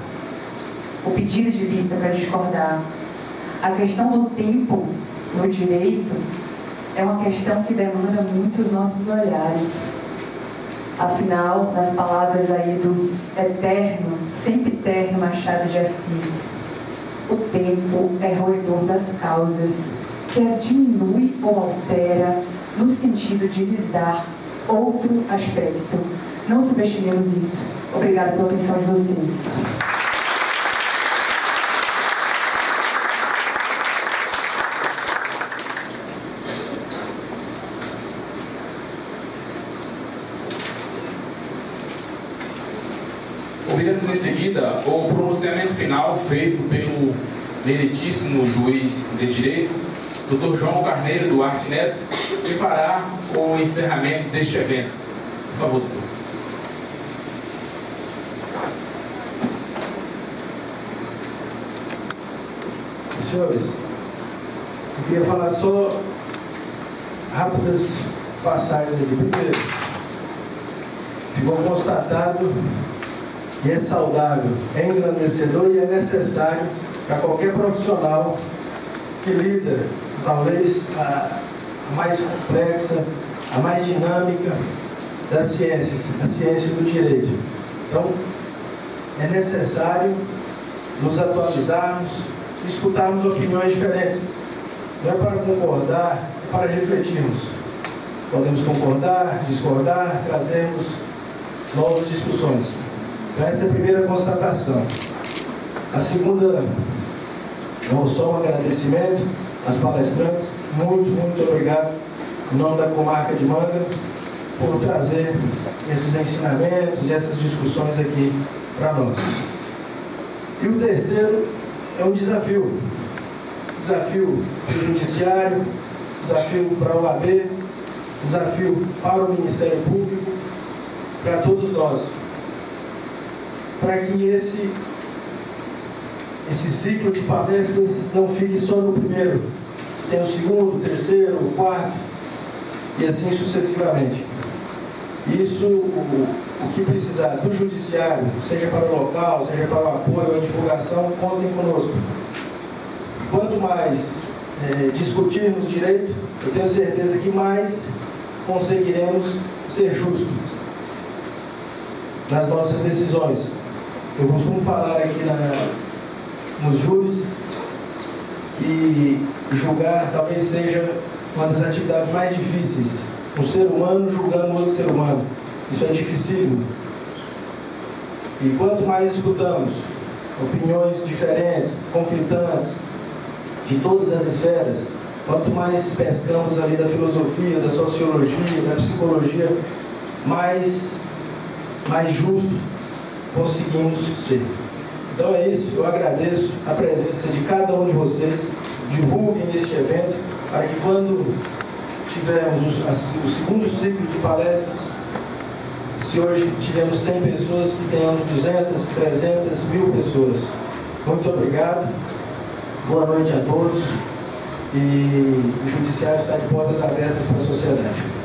Speaker 6: O pedido de vista para discordar. A questão do tempo no direito é uma questão que demanda muitos nossos olhares. Afinal, nas palavras aí dos eterno, sempre eterno Machado de Assis, o tempo é roedor das causas, que as diminui ou altera no sentido de lhes dar outro aspecto. Não subestimemos isso. Obrigada pela atenção de vocês.
Speaker 1: Ouviremos em seguida o pronunciamento final feito pelo meritíssimo juiz de direito, Dr. João Carneiro Duarte Neto, que fará o encerramento deste evento. Por favor, doutor.
Speaker 2: Senhores, eu queria falar só rápidas passagens aqui. Primeiro, ficou constatado e é saudável, é engrandecedor e é necessário para qualquer profissional que lida, talvez, a mais complexa, a mais dinâmica das ciências, a ciência do direito. Então, é necessário nos atualizarmos, escutarmos opiniões diferentes. Não é para concordar, é para refletirmos. Podemos concordar, discordar, trazermos novas discussões. Então, essa é a primeira constatação. A segunda, não só um agradecimento às palestrantes, muito obrigado, em nome da comarca de Manga, por trazer esses ensinamentos e essas discussões aqui para nós. E o terceiro é um desafio. Desafio para o Judiciário, desafio para a OAB, desafio para o Ministério Público, para todos nós. Para que esse ciclo de palestras não fique só no primeiro, tem o segundo, o terceiro, o quarto, e assim sucessivamente. Isso, o que precisar do Judiciário, seja para o local, seja para o apoio, a divulgação, contem conosco. Quanto mais discutirmos direito, eu tenho certeza que mais conseguiremos ser justos nas nossas decisões. Eu costumo falar aqui nos júris que julgar talvez seja uma das atividades mais difíceis. Um ser humano julgando outro ser humano. Isso é dificílimo. E quanto mais escutamos opiniões diferentes, conflitantes, de todas as esferas, quanto mais pescamos ali da filosofia, da sociologia, da psicologia, mais mais justo conseguimos ser. Então é isso, eu agradeço a presença de cada um de vocês, divulguem este evento, para que quando tivermos o segundo ciclo de palestras, se hoje tivemos 100 pessoas, que tenhamos 200, 300, 1.000 pessoas. Muito obrigado, boa noite a todos, e o Judiciário está de portas abertas para a sociedade.